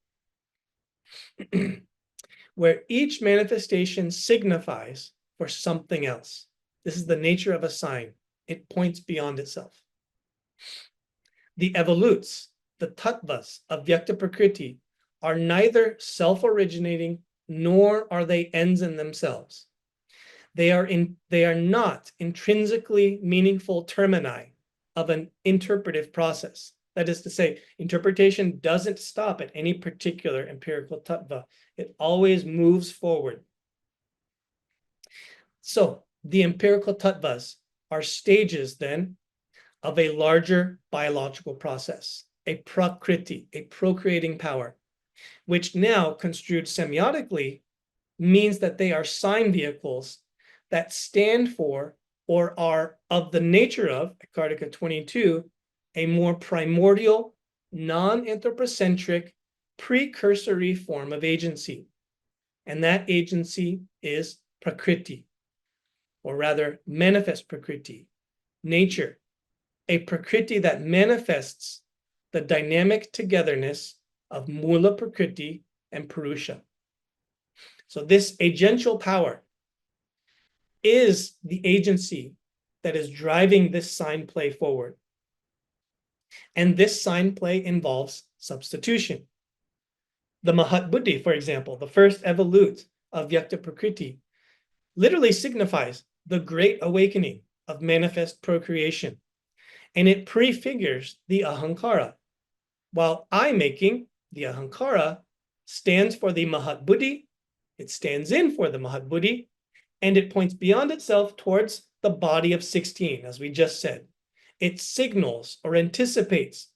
where each manifestation signifies for something else. This is the nature of a sign. It points beyond itself. The evolutes, the tattvas of Vyakta Prakriti, are neither self-originating nor are they ends in themselves. They are not intrinsically meaningful termini of an interpretive process. That is to say, interpretation doesn't stop at any particular empirical tattva. It always moves forward. So the empirical tattvas are stages then of a larger biological process, a prakriti, a procreating power, which now construed semiotically means that they are sign vehicles that stand for or are of the nature of, Kartika 22, a more primordial, non-anthropocentric, precursory form of agency. And that agency is prakriti, or rather manifest prakriti, nature, a prakriti that manifests the dynamic togetherness of mula prakriti and purusha. So this agential power is the agency that is driving this sign play forward. And this sign play involves substitution. The Mahat Buddhi, for example, the first evolute of Vyakta Prakriti, literally signifies the great awakening of manifest procreation. And it prefigures the Ahankara, while I-making, the Ahankara, stands for the Mahat Buddhi, it stands in for the Mahat Buddhi, and it points beyond itself towards the body of 16, as we just said. It signals or anticipates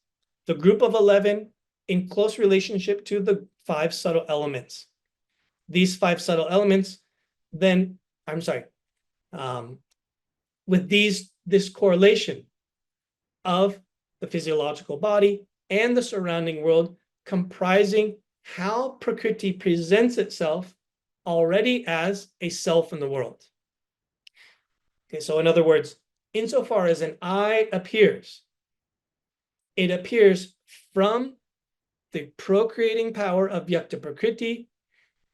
the group of 11 in close relationship to the 5 subtle elements. These 5 subtle elements then, with this correlation of the physiological body and the surrounding world comprising how Prakriti presents itself already as a self in the world. Okay, so in other words, insofar as an I appears, it appears from the procreating power of Vyakta Prakriti,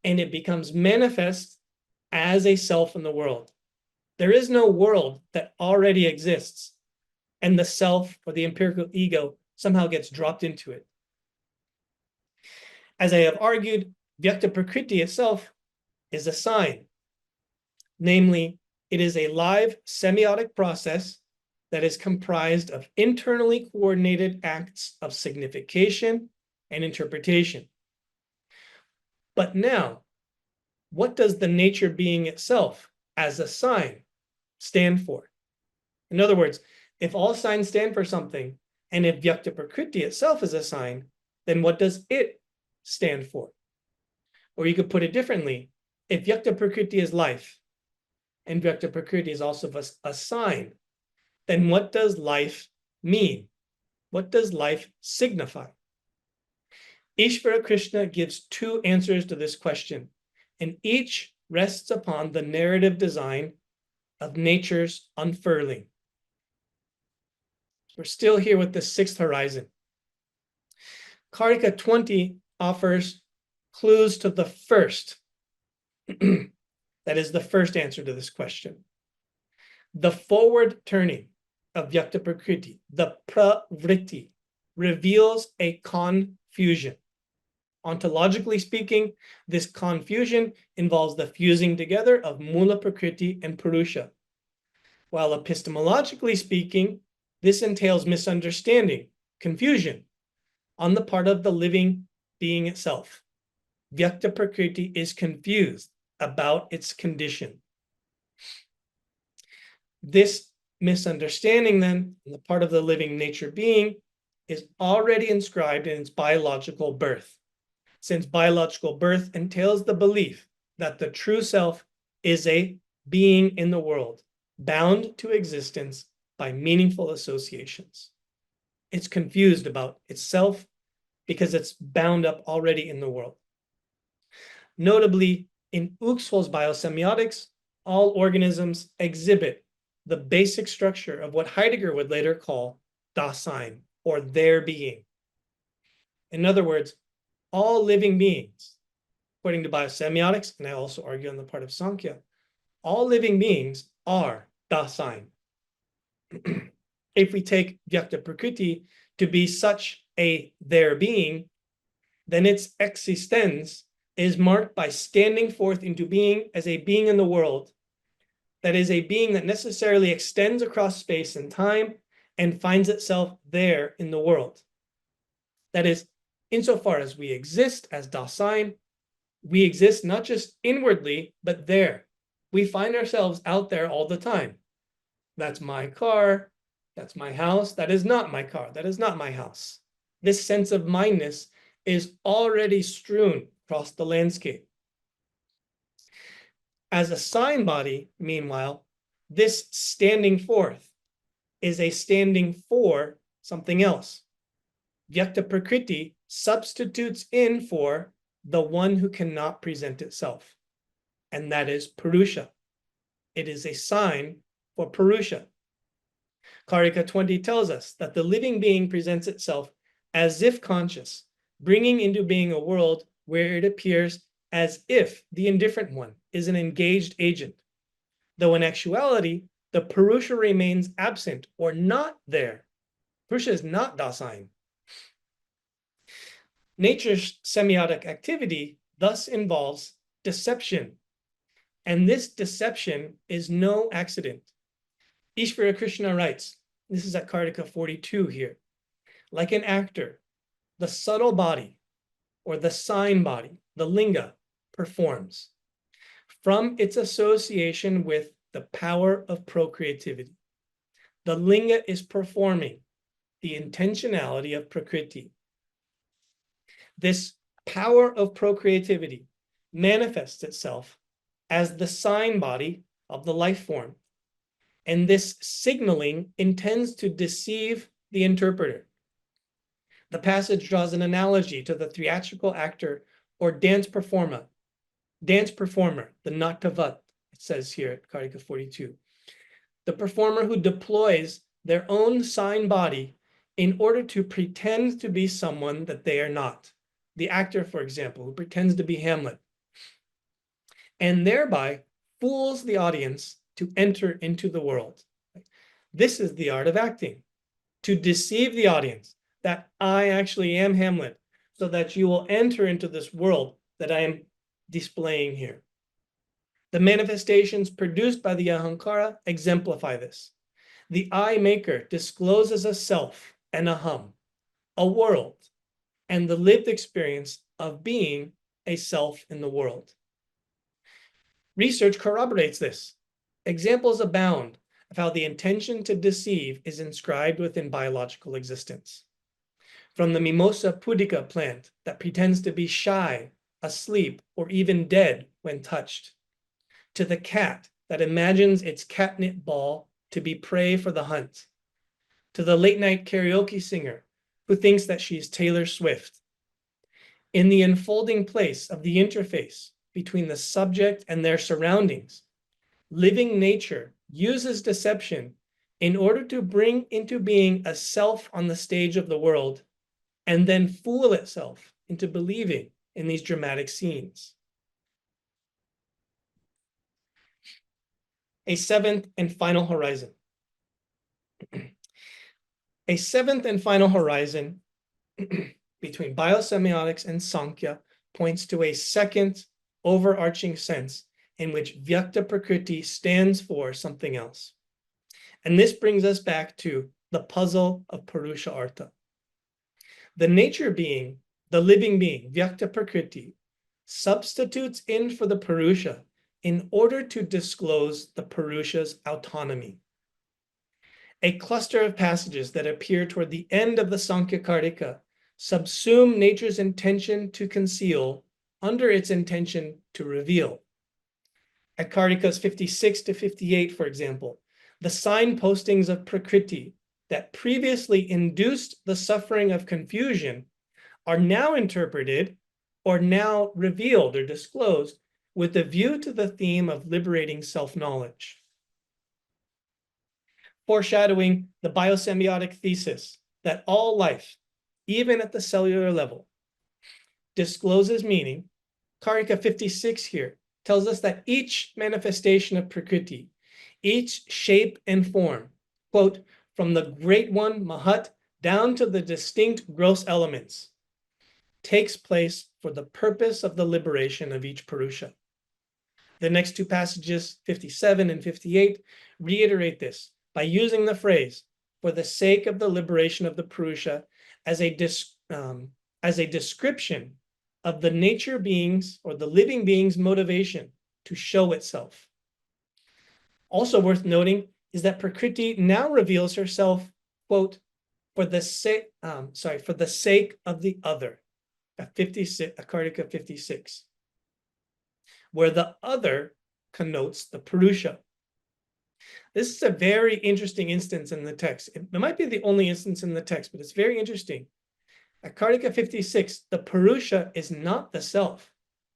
and it becomes manifest as a self in the world. There is no world that already exists, and the self or the empirical ego somehow gets dropped into it. As I have argued, Vyakta Prakriti itself is a sign. Namely, it is a live semiotic process that is comprised of internally coordinated acts of signification and interpretation. But now, what does the nature being itself as a sign stand for? In other words, If all signs stand for something, and if Vyakta Prakriti itself is a sign, then what does it stand for? Or you could put it differently. If Vyakta Prakriti is life, and Vyakta Prakriti is also a sign, then what does life mean? What does life signify? Ishvara Krishna gives two answers to this question, and each rests upon the narrative design of nature's unfurling. We're still here with the sixth horizon. Karika 20 offers clues to the first. That is the first answer to this question. The forward turning of Vyakta Prakriti, the pravritti, reveals a confusion. Ontologically speaking, this confusion involves the fusing together of Mula Prakriti and Purusha. While epistemologically speaking, this entails misunderstanding, confusion, on the part of the living being itself. Vyakta Prakriti is confused about its condition. This misunderstanding, then, on the part of the living nature being, is already inscribed in its biological birth, since biological birth entails the belief that the true self is a being in the world, bound to existence by meaningful associations. It's confused about itself because it's bound up already in the world. Notably, in Uxhol's Biosemiotics, all organisms exhibit the basic structure of what Heidegger would later call Dasein, or their being. In other words, all living beings, according to Biosemiotics, and I also argue on the part of Sāṅkhya, all living beings are Dasein. If we take Vyakta Prakriti to be such a their being, then its existence is marked by standing forth into being as a being in the world, that is a being that necessarily extends across space and time and finds itself there in the world. That is, insofar as we exist as Dasein, we exist not just inwardly, but there. We find ourselves out there all the time. That's my car, that's my house, that is not my car, that is not my house. This sense of mindness is already strewn across the landscape. As a sign body, meanwhile, this standing forth is a standing for something else. Vyakta Prakriti substitutes in for the one who cannot present itself, and that is Purusha. It is a sign for Purusha. Karika 20 tells us that the living being presents itself as if conscious, bringing into being a world where it appears as if the indifferent one is an engaged agent, though in actuality, the Purusha remains absent or not there. Purusha is not Dasein. Nature's semiotic activity thus involves deception, and this deception is no accident. Ishvara Krishna writes, this is at Kartika 42 here, like an actor, the subtle body, or the sign body, the linga, performs from its association with the power of procreativity. The linga is performing the intentionality of Prakriti. This power of procreativity manifests itself as the sign body of the life form, and this signaling intends to deceive the interpreter. The passage draws an analogy to the theatrical actor or dance performer, the Natavat, it says here at Karika 42. The performer who deploys their own sign body in order to pretend to be someone that they are not. The actor, for example, who pretends to be Hamlet, and thereby fools the audience to enter into the world. This is the art of acting, to deceive the audience that I actually am Hamlet, so that you will enter into this world that I am displaying here. The manifestations produced by the Ahankara exemplify this. The I maker discloses a self and a hum, a world, and the lived experience of being a self in the world. Research corroborates this. Examples abound of how the intention to deceive is inscribed within biological existence. From the Mimosa pudica plant that pretends to be shy, asleep, or even dead when touched, to the cat that imagines its catnip ball to be prey for the hunt, to the late-night karaoke singer who thinks that she's Taylor Swift. In the enfolding place of the interface between the subject and their surroundings, living nature uses deception in order to bring into being a self on the stage of the world and then fool itself into believing in these dramatic scenes. A seventh and final horizon. A seventh and final horizon between biosemiotics and Sāṅkhya points to a second overarching sense in which Vyakta Prakriti stands for something else. And this brings us back to the puzzle of Puruṣa-Artha. The nature being, the living being, Vyakta Prakriti, substitutes in for the Purusha in order to disclose the Purusha's autonomy. A cluster of passages that appear toward the end of the Sāṅkhya Karika subsume nature's intention to conceal under its intention to reveal. At Karikas 56 to 58, for example, the signpostings of Prakriti that previously induced the suffering of confusion are now interpreted or now revealed or disclosed with a view to the theme of liberating self-knowledge. Foreshadowing the biosemiotic thesis that all life, even at the cellular level, discloses meaning, Karika 56 here tells us that each manifestation of Prakriti, each shape and form, quote, from the great one, Mahat, down to the distinct gross elements, takes place for the purpose of the liberation of each Purusha. The next two passages, 57 and 58, reiterate this by using the phrase, for the sake of the liberation of the Purusha, as a description of the nature being's or the living being's motivation to show itself. Also worth noting is that Prakriti now reveals herself, quote, for the sake of the other, at Karika 56, where the other connotes the Purusha. This is a very interesting instance in the text. It might be the only instance in the text, but it's very interesting. At Karika 56, the Purusha is not the self.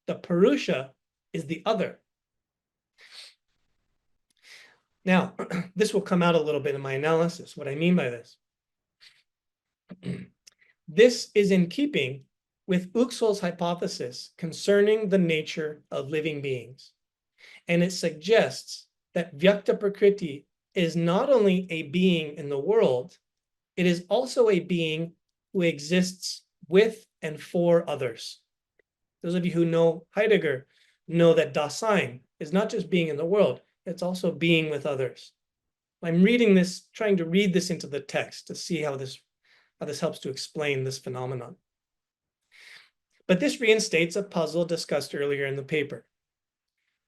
The Purusha is the other. Now, this will come out a little bit in my analysis, what I mean by this. This is in keeping with Uxol's hypothesis concerning the nature of living beings. And it suggests that Vyakta Prakriti is not only a being in the world, it is also a being who exists with and for others. Those of you who know Heidegger know that Dasein is not just being in the world, it's also being with others. I'm reading this, trying to read this into the text to see how this helps to explain this phenomenon. But this reinstates a puzzle discussed earlier in the paper.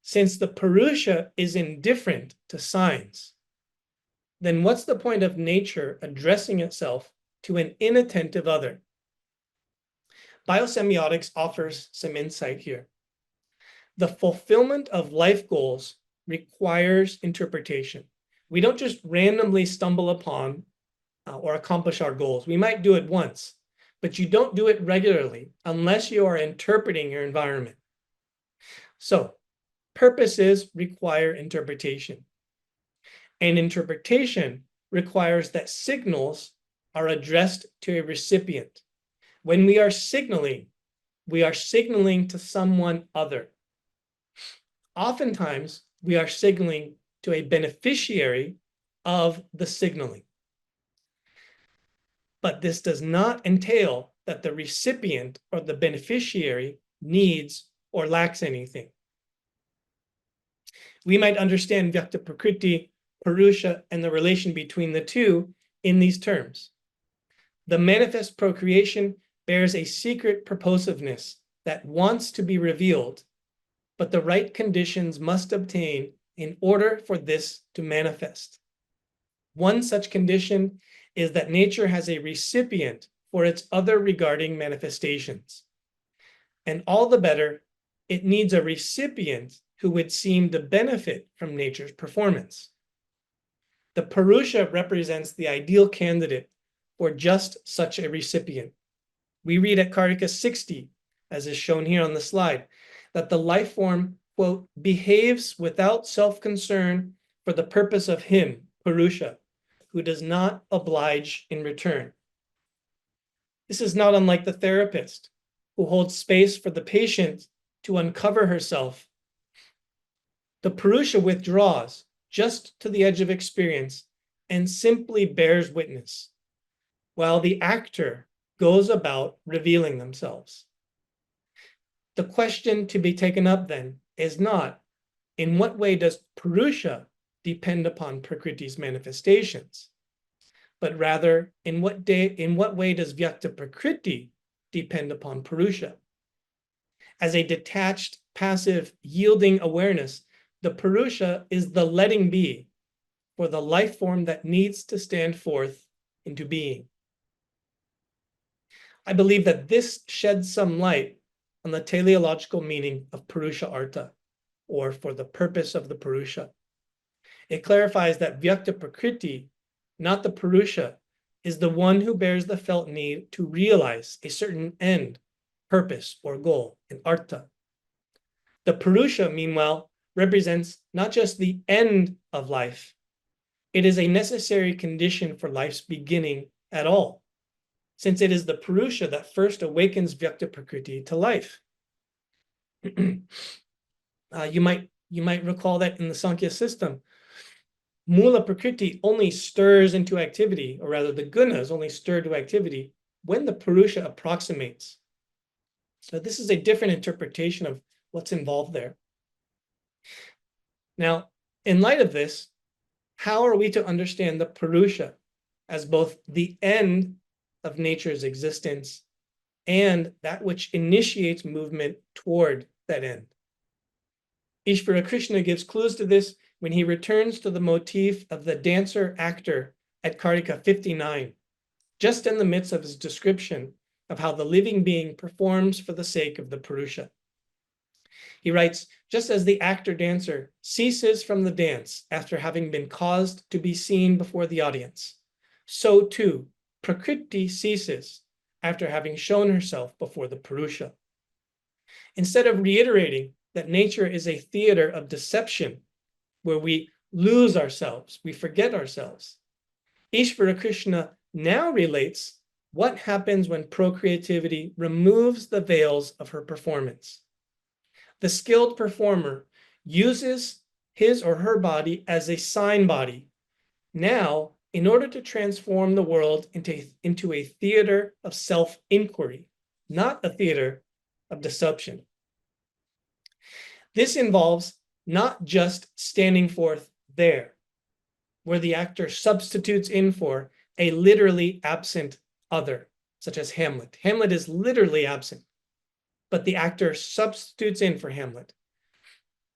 Since the Purusha is indifferent to signs, then what's the point of nature addressing itself to an inattentive other? Biosemiotics offers some insight here. The fulfillment of life goals requires interpretation. We don't just randomly stumble upon or accomplish our goals. We might do it once, but you don't do it regularly unless you are interpreting your environment. So, purposes require interpretation. And interpretation requires that signals are addressed to a recipient. When we are signaling to someone other. Oftentimes, we are signaling to a beneficiary of the signaling. But this does not entail that the recipient or the beneficiary needs or lacks anything. We might understand Vyakta Prakriti, Purusha, and the relation between the two in these terms. The manifest procreation bears a secret purposiveness that wants to be revealed, but the right conditions must obtain in order for this to manifest. One such condition is that nature has a recipient for its other regarding manifestations. And all the better, it needs a recipient who would seem to benefit from nature's performance. The Purusha represents the ideal candidate for just such a recipient. We read at Karika 60, as is shown here on the slide, that the life form, quote, behaves without self-concern for the purpose of him, Purusha, who does not oblige in return. This is not unlike the therapist, who holds space for the patient to uncover herself. The Purusha withdraws just to the edge of experience and simply bears witness, while the actor goes about revealing themselves. The question to be taken up then is not, in what way does Purusha depend upon Prakriti's manifestations, but rather, in what way does Vyakta Prakriti depend upon Purusha? As a detached, passive, yielding awareness, the Purusha is the letting be for the life form that needs to stand forth into being. I believe that this sheds some light on the teleological meaning of Puruṣa-Artha, or for the purpose of the Purusha. It clarifies that Vyakta Prakriti, not the Purusha, is the one who bears the felt need to realize a certain end, purpose, or goal in Artha. The Purusha, meanwhile, represents not just the end of life, it is a necessary condition for life's beginning at all, since it is the Purusha that first awakens Vyakta Prakriti to life. You might recall that in the Sāṅkhya system, Mula Prakriti only stirs into activity, or rather the gunas only stir to activity when the Purusha approximates. So this is a different interpretation of what's involved there. Now, in light of this, how are we to understand the Purusha as both the end of nature's existence and that which initiates movement toward that end? Ishvara Krishna gives clues to this when he returns to the motif of the dancer-actor at Karika 59, just in the midst of his description of how the living being performs for the sake of the Purusha. He writes, just as the actor-dancer ceases from the dance after having been caused to be seen before the audience, so too Prakriti ceases after having shown herself before the Purusha. Instead of reiterating that nature is a theater of deception, where we lose ourselves, we forget ourselves, Ishvara Krishna now relates what happens when procreativity removes the veils of her performance. The skilled performer uses his or her body as a sign body, now in order to transform the world into a theater of self-inquiry, not a theater of deception. This involves not just standing forth there, where the actor substitutes in for a literally absent other, such as Hamlet. Hamlet is literally absent, but the actor substitutes in for Hamlet.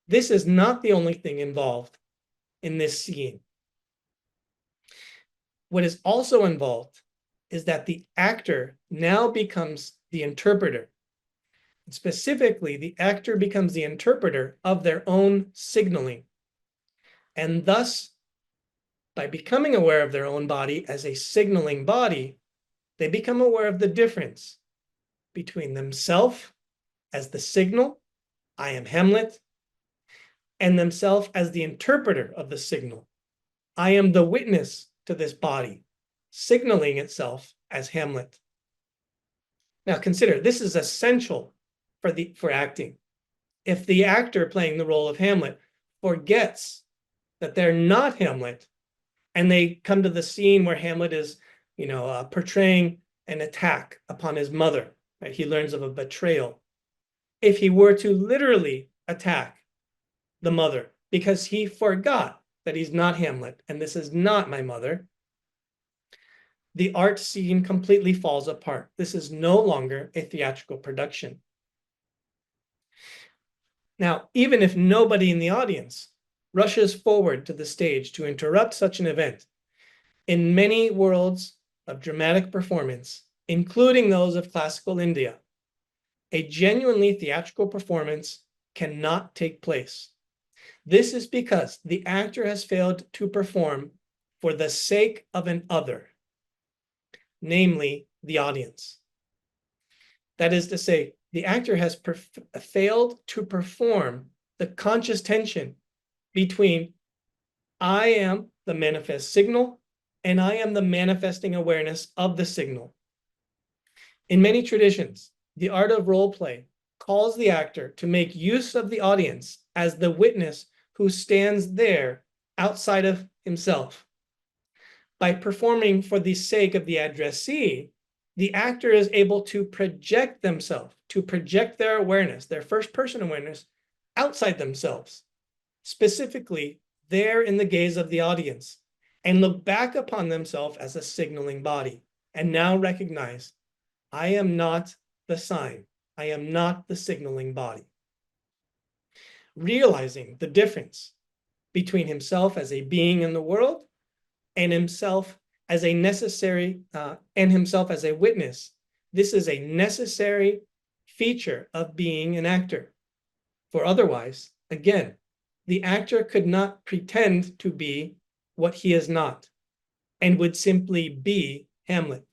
This is not the only thing involved in this scene. What is also involved is that the actor now becomes the interpreter. Specifically, the actor becomes the interpreter of their own signaling. And thus, by becoming aware of their own body as a signaling body, they become aware of the difference between themselves as the signal, I am Hamlet, and themselves as the interpreter of the signal. I am the witness to this body, signaling itself as Hamlet. Now consider, this is essential for acting. If the actor playing the role of Hamlet forgets that they're not Hamlet, and they come to the scene where Hamlet is, portraying an attack upon his mother, right? He learns of a betrayal. If he were to literally attack the mother because he forgot that he's not Hamlet and this is not my mother, the art scene completely falls apart. This is no longer a theatrical production. Now, even if nobody in the audience rushes forward to the stage to interrupt such an event, In many worlds of dramatic performance, including those of classical India, a genuinely theatrical performance cannot take place. This is because the actor has failed to perform for the sake of an other, namely the audience. That is to say, the actor has failed to perform the conscious tension between I am the manifest signal and I am the manifesting awareness of the signal. In many traditions, the art of role play calls the actor to make use of the audience as the witness who stands there outside of himself. By performing for the sake of the addressee, the actor is able to project themselves, to project their awareness, their first-person awareness, outside themselves, specifically there in the gaze of the audience, and look back upon themselves as a signaling body, and now recognize, I am not the sign. I am not the signaling body. Realizing the difference between himself as a being in the world and himself as a necessary, and himself as a witness. This is a necessary feature of being an actor. For otherwise, again, the actor could not pretend to be what he is not and would simply be Hamlet.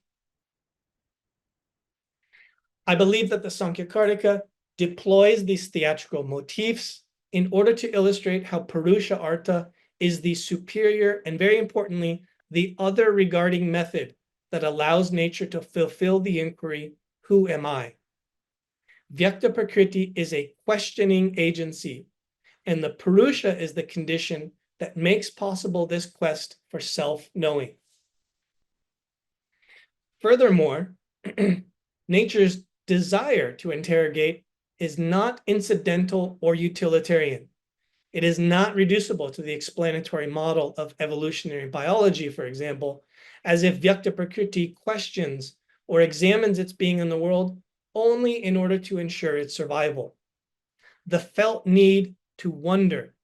I believe that the Sāṅkhya deploys these theatrical motifs in order to illustrate how Puruṣa-Artha is the superior and, very importantly, the other regarding method that allows nature to fulfill the inquiry, who am I? Vyakta Prakriti is a questioning agency, and the Purusha is the condition that makes possible this quest for self-knowing. Furthermore, nature's desire to interrogate is not incidental or utilitarian. It is not reducible to the explanatory model of evolutionary biology, for example, as if Vyakta Prakriti questions or examines its being in the world only in order to ensure its survival. The felt need to wonder,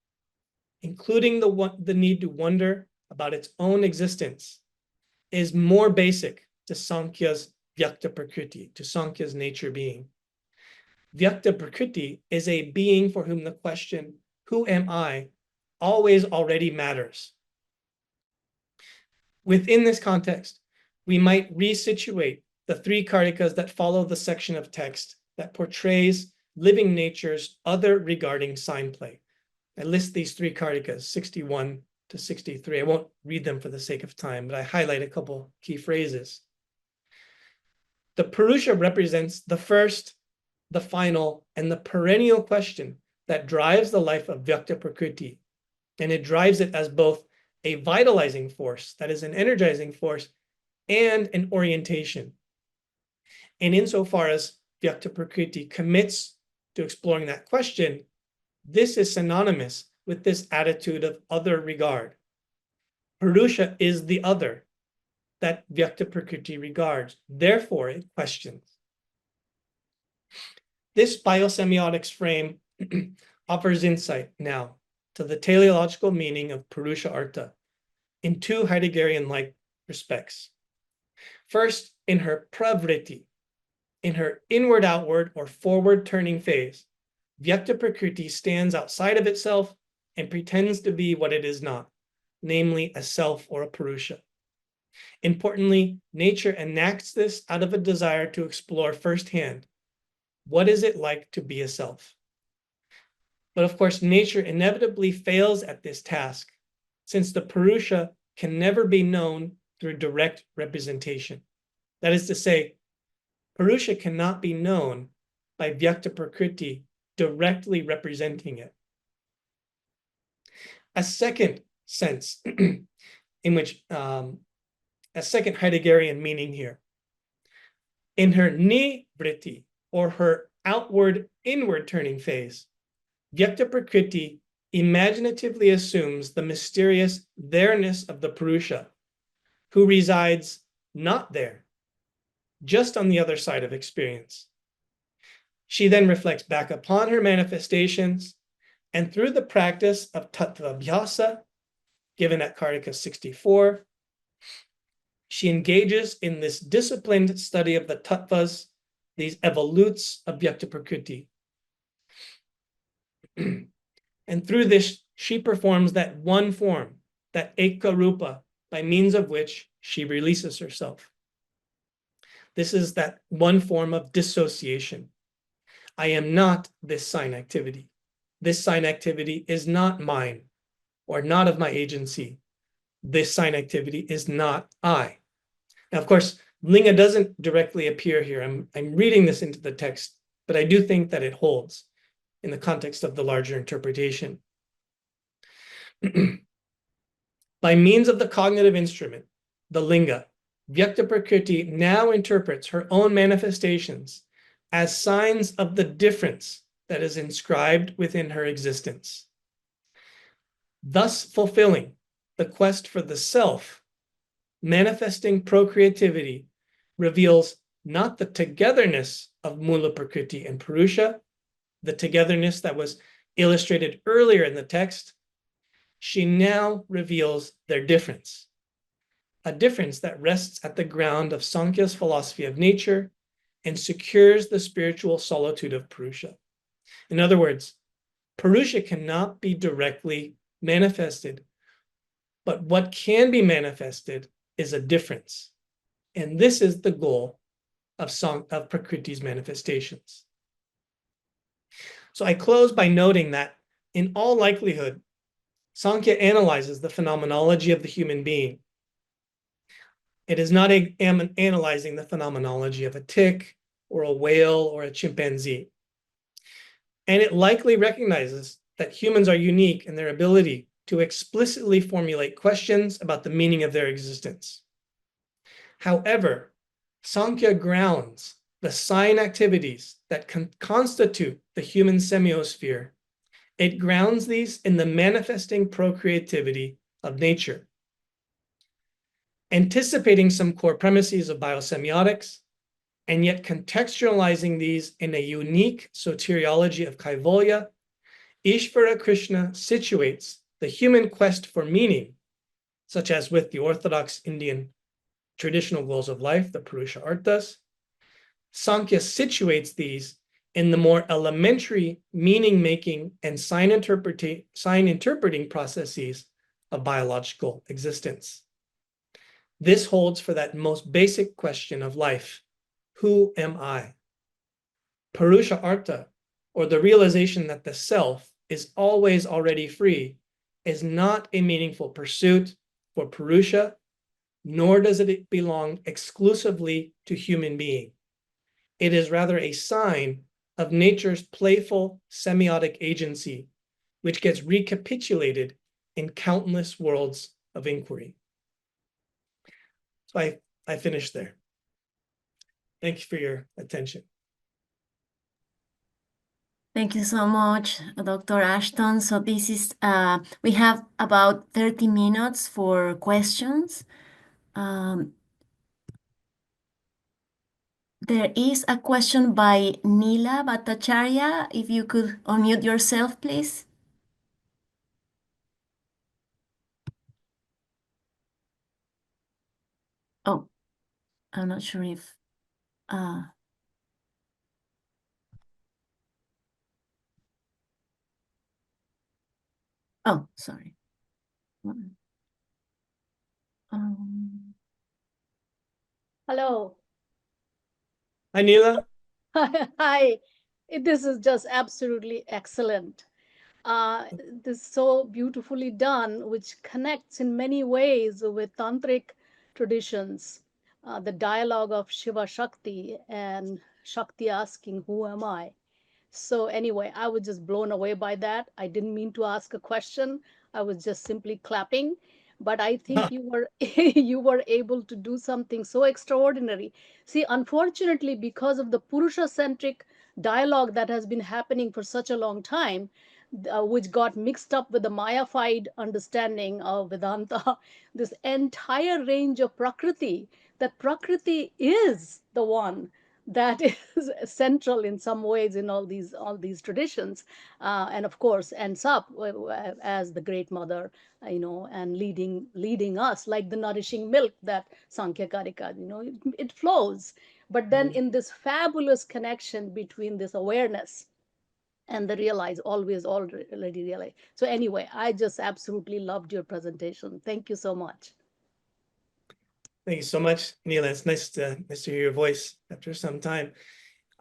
including the need to wonder about its own existence, is more basic to Sāṅkhya's Vyakta Prakriti, to Sāṅkhya's nature being. Vyakta Prakriti is a being for whom the question, who am I, always already matters. Within this context, we might resituate the three kartikas that follow the section of text that portrays living nature's other regarding sign play. I list these three kartikas, 61 to 63. I won't read them for the sake of time, but I highlight a couple key phrases. The Purusha represents the first, the final, and the perennial question that drives the life of Vyakta Prakriti. And it drives it as both a vitalizing force, that is an energizing force, and an orientation. And insofar as Vyakta Prakriti commits to exploring that question, this is synonymous with this attitude of other regard. Purusha is the other that Vyakta Prakriti regards. Therefore, it questions. This biosemiotics frame offers insight now to the teleological meaning of Puruṣa-Artha in two Heideggerian-like respects. First, in her pravriti, in her inward-outward or forward-turning phase, Vyakta Prakriti stands outside of itself and pretends to be what it is not, namely a self or a Purusha. Importantly, nature enacts this out of a desire to explore firsthand, what is it like to be a self? But of course, nature inevitably fails at this task, since the Purusha can never be known through direct representation. That is to say, Purusha cannot be known by Vyakta Prakriti directly representing it. A second sense in which, a second Heideggerian meaning here, in her nivritti, or her outward inward turning phase, Vyakta Prakriti imaginatively assumes the mysterious there-ness of the Purusha, who resides not there, just on the other side of experience. She then reflects back upon her manifestations, and through the practice of tattvabhyasa, given at Kartika 64, She engages in this disciplined study of the tattvas, these evolutes of Vyakta Prakriti. And through this, she performs that one form, that Eka Rupa, by means of which she releases herself. This is that one form of dissociation. I am not this sign activity. This sign activity is not mine or not of my agency. This sign activity is not I. Now, of course, linga doesn't directly appear here. I'm reading this into the text, but I do think that it holds in the context of the larger interpretation. By means of the cognitive instrument, the linga, Vyakta Prakriti now interprets her own manifestations as signs of the difference that is inscribed within her existence, thus fulfilling the quest for the self. Manifesting procreativity reveals not the togetherness of Mula Prakriti and Purusha, the togetherness that was illustrated earlier in the text. She now reveals their difference, a difference that rests at the ground of Sāṅkhya's philosophy of nature and secures the spiritual solitude of Purusha. In other words, Purusha cannot be directly manifested, but what can be manifested is a difference. And this is the goal of Prakriti's manifestations. So I close by noting that in all likelihood, Sāṅkhya analyzes the phenomenology of the human being. It is not analyzing the phenomenology of a tick or a whale or a chimpanzee. And it likely recognizes that humans are unique in their ability to explicitly formulate questions about the meaning of their existence. However, Sāṅkhya grounds the sign activities that constitute the human semiosphere. It grounds these in the manifesting procreativity of nature. Anticipating some core premises of biosemiotics, and yet contextualizing these in a unique soteriology of Kaivalya, Ishvara Krishna situates the human quest for meaning, such as with the Orthodox Indian traditional goals of life, the Puruṣa-Arthas. Sāṅkhya situates these in the more elementary meaning-making and sign interpreting processes of biological existence. This holds for that most basic question of life: who am I? Puruṣa-Artha, or the realization that the self is always already free, is not a meaningful pursuit for Purusha, nor does it belong exclusively to human being. It is rather a sign of nature's playful semiotic agency, which gets recapitulated in countless worlds of inquiry. So I finished there. Thank you for your attention. Thank you so much, Dr. Ashton. So this is, we have about 30 minutes for questions. There is a question by Neela Bhattacharya. If you could unmute yourself, please. Oh, I'm not sure if... Oh, sorry. Hello. Hi, Neela. Hi. This is just absolutely excellent. This is so beautifully done, which connects in many ways with tantric traditions. The dialogue of Shiva Shakti and Shakti asking, "Who am I?" So anyway, I was just blown away by that. I didn't mean to ask a question. I was just simply clapping. But I think you were you were able to do something so extraordinary. See, unfortunately, because of the Purusha-centric dialogue that has been happening for such a long time, which got mixed up with the Mayafied understanding of Vedanta, this entire range of Prakriti, that Prakriti is the one that is central in some ways in all these traditions, and of course ends up as the great mother, and leading us like the nourishing milk that Sāṅkhya Karika, it flows. But then in this fabulous connection between this awareness and the already realize. So anyway, I just absolutely loved your presentation. Thank you so much. Thank you so much, Neela. It's nice to hear your voice after some time.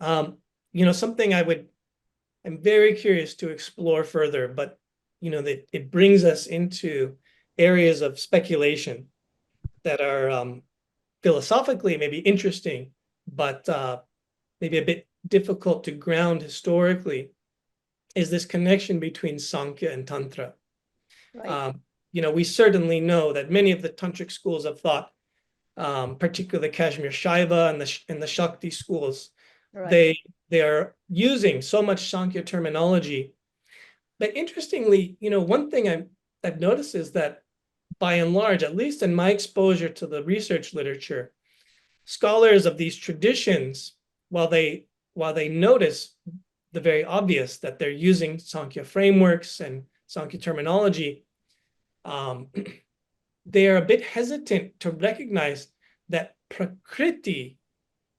Something I'm very curious to explore further, but that it brings us into areas of speculation that are philosophically maybe interesting, but maybe a bit difficult to ground historically, is this connection between Sāṅkhya and Tantra. Right. We certainly know that many of the tantric schools of thought, particularly the Kashmir Shaiva and the Shakti schools, Right. they are using so much Sāṅkhya terminology. But interestingly, one thing I've noticed is that by and large, at least in my exposure to the research literature, scholars of these traditions, while they notice the very obvious that they're using Sāṅkhya frameworks and Sāṅkhya terminology, they are a bit hesitant to recognize that Prakriti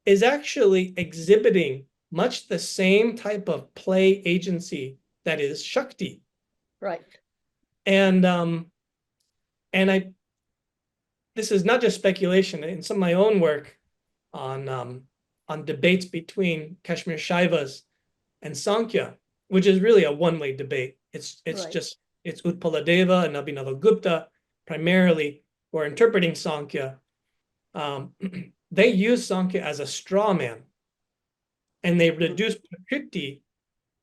is actually exhibiting much the same type of play agency that is Shakti. Right. And this is not just speculation. In some of my own work on debates between Kashmir Shaivas and Sāṅkhya, which is really a one-way debate. It's Utpaladeva and Abhinavagupta primarily who are interpreting Sāṅkhya. They use Sāṅkhya as a straw man, and they reduce Prakriti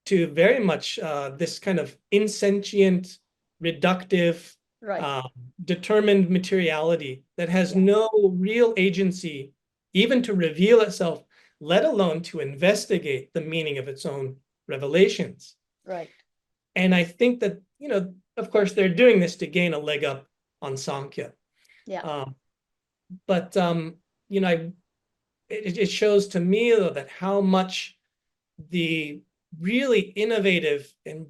to very much this kind of insentient, reductive, determined materiality that has no real agency even to reveal itself, let alone to investigate the meaning of its own revelations. Right. And I think that, of course, they're doing this to gain a leg up on Sāṅkhya. Yeah. But it shows to me, though, that how much the really innovative and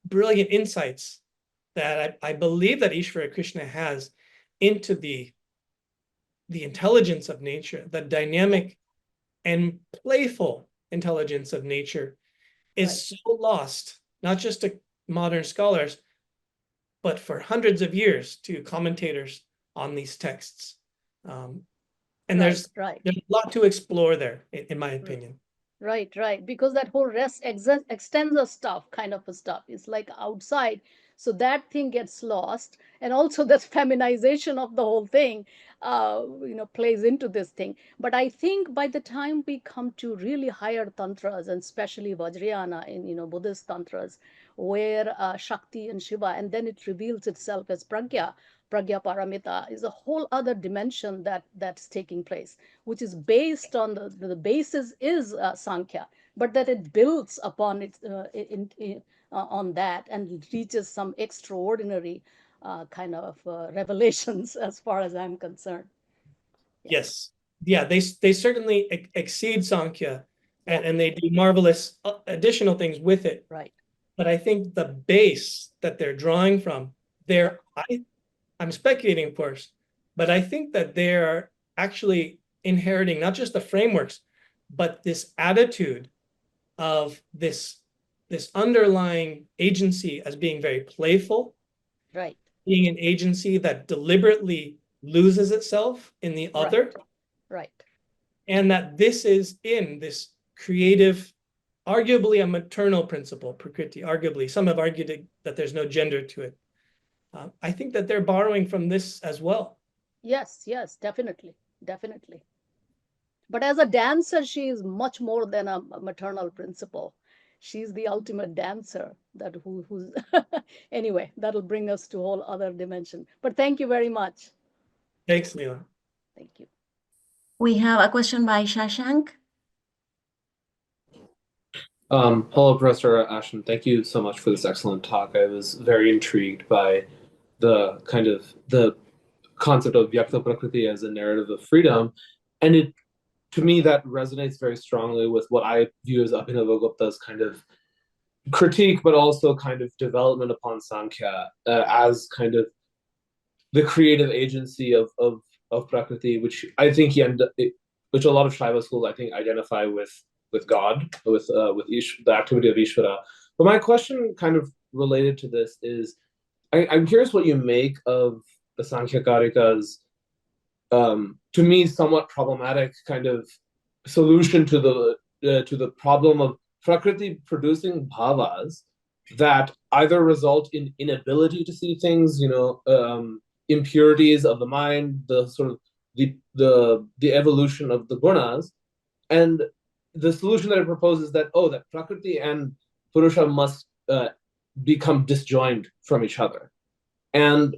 brilliant insights that I believe that Ishvara Krishna has into the intelligence of nature, the dynamic and playful intelligence of nature, is so lost, not just to modern scholars, but for hundreds of years to commentators on these texts. And there's a lot to explore there, in my opinion. Right. Because that whole rest extends stuff, kind of a stuff. It's like outside. So that thing gets lost. And also this feminization of the whole thing, plays into this thing. But I think by the time we come to really higher tantras, and especially Vajrayana in, Buddhist tantras, where Shakti and Shiva, and then it reveals itself as Pragya Paramita, is a whole other dimension that's taking place, which is based on the basis is Sāṅkhya, but that it builds upon it on that and reaches some extraordinary kind of revelations as far as I'm concerned. Yes. Yeah, they certainly exceed Sāṅkhya, and they do marvelous additional things with it. Right. But I think the base that they're drawing from, I'm speculating, of course, but I think that they're actually inheriting not just the frameworks, but this attitude of this underlying agency as being very playful, right, being an agency that deliberately loses itself in the other, right, and that this is in this creative, arguably a maternal principle, Prakriti, arguably. Some have argued that there's no gender to it. I think that they're borrowing from this as well. Yes, definitely. But as a dancer, she is much more than a maternal principle. She's the ultimate dancer. Who's anyway, that'll bring us to a whole other dimension. But thank you very much. Thanks, Neela. Thank you. We have a question by Shashank. Hello, Professor Ashton. Thank you so much for this excellent talk. I was very intrigued by the concept of Vyakta Prakriti as a narrative of freedom. And to me, that resonates very strongly with what I view as Abhinavagupta's kind of critique, but also kind of development upon Sāṅkhya as kind of the creative agency of Prakriti, which I think which a lot of Shaiva schools I think identify with God, with the activity of Ishvara. But my question kind of related to this is, I'm curious what you make of the Sāṅkhya Karika's, to me, somewhat problematic kind of solution to the problem of Prakriti producing bhavas that either result in inability to see things, impurities of the mind, the sort of the evolution of the gunas, and the solution that it proposes that that Prakriti and Purusha must become disjoined from each other. And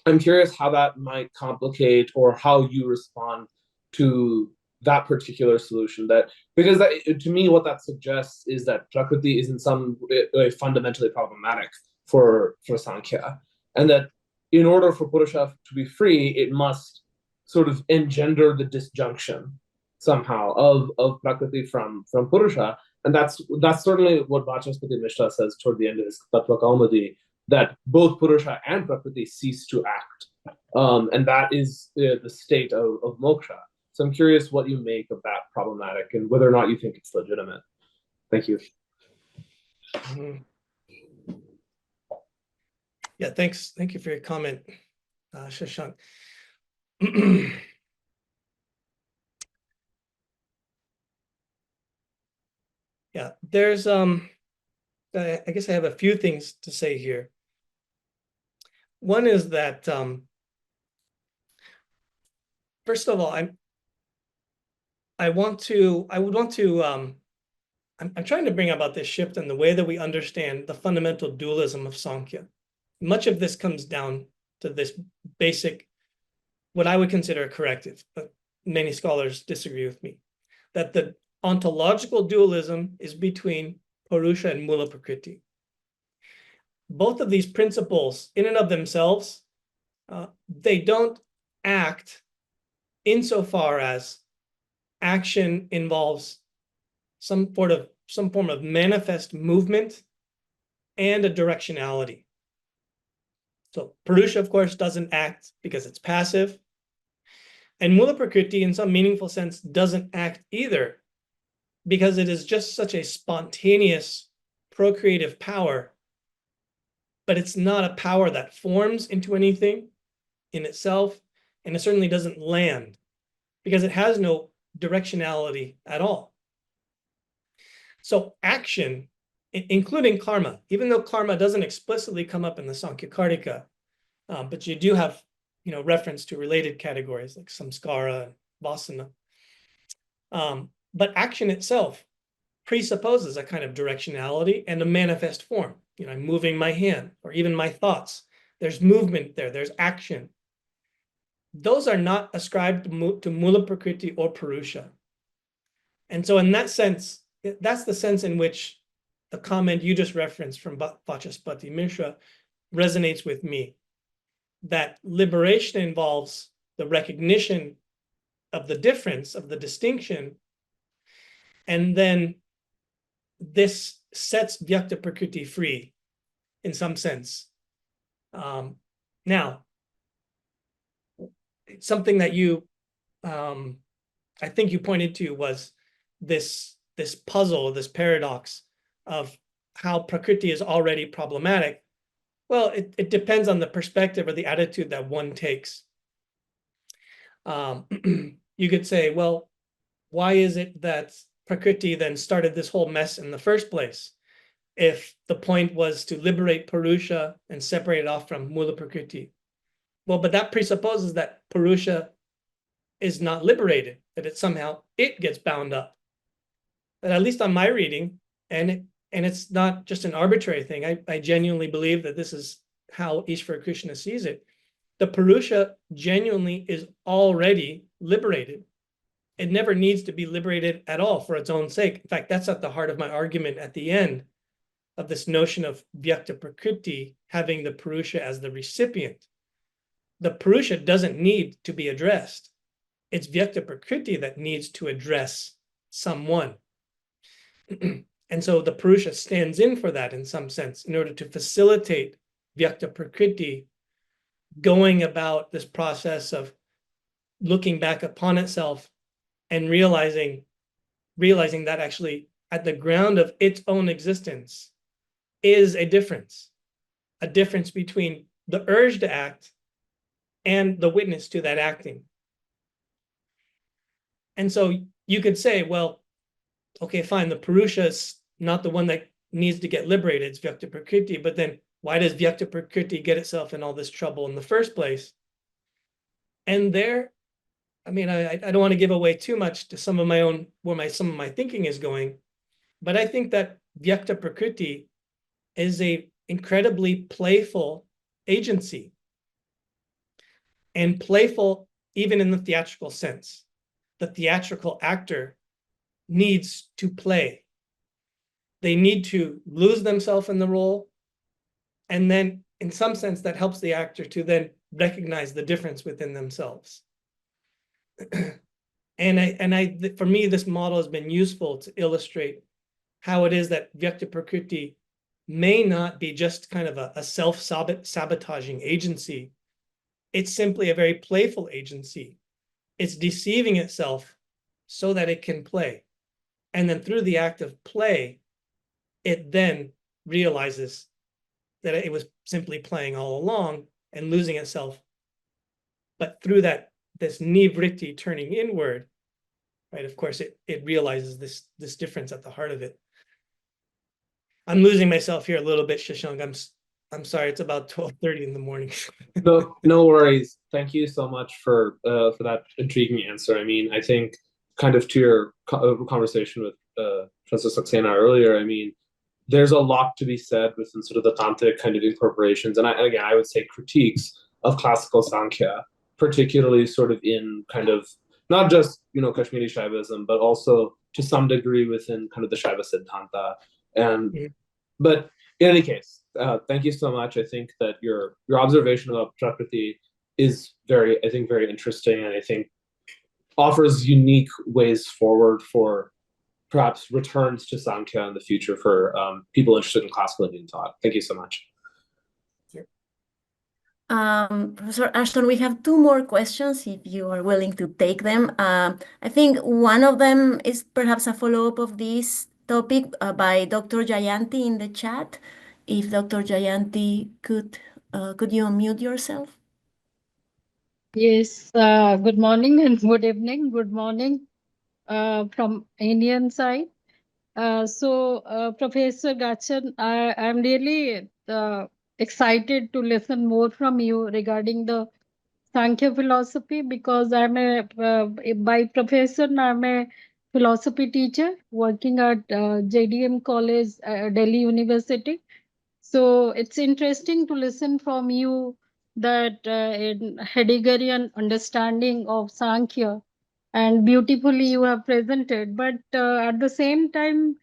I'm curious how that might complicate, or how you respond to that particular solution. Because to me, what that suggests is that Prakriti is in some way fundamentally problematic for Sāṅkhya, and that in order for Purusha to be free, it must sort of engender the disjunction somehow of Prakriti from Purusha. And that's certainly what Vachaspati Mishra says toward the end of his Tattva Kaumadi, that both Purusha and Prakriti cease to act. And that is the state of moksha. So I'm curious what you make of that problematic and whether or not you think it's legitimate. Thank you. Yeah, thanks. Thank you for your comment, Shashank. Yeah, there's I guess I have a few things to say here. One is that first of all, I'm trying to bring about this shift in the way that we understand the fundamental dualism of Sāṅkhya. Much of this comes down to this basic, what I would consider a corrective, but many scholars disagree with me, that the ontological dualism is between Purusha and Mula Prakriti. Both of these principles, in and of themselves, they don't act insofar as action involves some form of manifest movement and a directionality. So Purusha, of course, doesn't act because it's passive. And Mula Prakriti, in some meaningful sense, doesn't act either because it is just such a spontaneous procreative power, but it's not a power that forms into anything in itself, and it certainly doesn't land because it has no directionality at all. So action, including karma, even though karma doesn't explicitly come up in the Sāṅkhya Karika, but you do have reference to related categories like samskara and vasana. But action itself presupposes a kind of directionality and a manifest form. I'm moving my hand or even my thoughts. There's movement there, there's action. Those are not ascribed to Mula Prakriti or Purusha. And so in that sense, that's the sense in which the comment you just referenced from Vachaspati Mishra resonates with me, that liberation involves the recognition of the difference, of the distinction, and then this sets Vyakta Prakriti free in some sense. Now, something that you, I think you pointed to was this puzzle, this paradox of how Prakriti is already problematic. Well, it depends on the perspective or the attitude that one takes. You could say, well, why is it that Prakriti then started this whole mess in the first place? If the point was to liberate Purusha and separate it off from Mula Prakriti. Well, but that presupposes that Purusha is not liberated, that it gets bound up. But at least on my reading, and it's not just an arbitrary thing, I genuinely believe that this is how Ishvara Krishna sees it. The Purusha genuinely is already liberated. It never needs to be liberated at all for its own sake. In fact, that's at the heart of my argument at the end of this notion of Vyakta Prakriti having the Purusha as the recipient. The Purusha doesn't need to be addressed. it's Vyakta Prakriti that needs to address someone. And so the Purusha stands in for that in some sense, in order to facilitate Vyakta Prakriti going about this process of looking back upon itself and realizing that actually at the ground of its own existence is a difference between the urge to act and the witness to that acting. And so you could say, well, okay, fine, the Purusha is not the one that needs to get liberated, it's Vyakta Prakriti, but then why does Vyakta Prakriti get itself in all this trouble in the first place? And there, I mean, I don't want to give away too much to some of my own, some of my thinking is going, but I think that Vyakta Prakriti is a incredibly playful agency, and playful even in the theatrical sense. The theatrical actor needs to play. They need to lose themselves in the role, and then in some sense that helps the actor to then recognize the difference within themselves. And for me, this model has been useful to illustrate how it is that Vyakta Prakriti may not be just kind of a self-sabotaging agency. It's simply a very playful agency. It's deceiving itself so that it can play. And then through the act of play, it then realizes that it was simply playing all along and losing itself. But through this nivritti turning inward, right, of course, it realizes this difference at the heart of it. I'm losing myself here a little bit, Shashank. I'm sorry, it's about 12:30 in the morning. No worries. Thank you so much for that intriguing answer. I mean, I think kind of to your conversation with Professor Saxena earlier, I mean, there's a lot to be said within sort of the tantric kind of incorporations, and I would say critiques of classical Sāṅkhya, particularly sort of in kind of not just Kashmiri Shaivism, but also to some degree within kind of the Shaiva Siddhanta. And but in any case, thank you so much. I think that your observation about Prakriti is very interesting, and I think offers unique ways forward for perhaps returns to Sāṅkhya in the future for people interested in classical Indian thought. Thank you so much. Professor Ashton, we have two more questions if you are willing to take them. I think one of them is perhaps a follow-up of this topic by Dr. Jayanti in the chat. If Dr. Jayanti could you unmute yourself? Yes, good morning and good evening. Good morning from Indian side. Professor Gachan, I'm really excited to listen more from you regarding the Sāṅkhya philosophy, because by profession, I'm a philosophy teacher working at JDM College, Delhi University. So it's interesting to listen from you that in Heideggerian understanding of Sāṅkhya, and beautifully you have presented. But at the same time,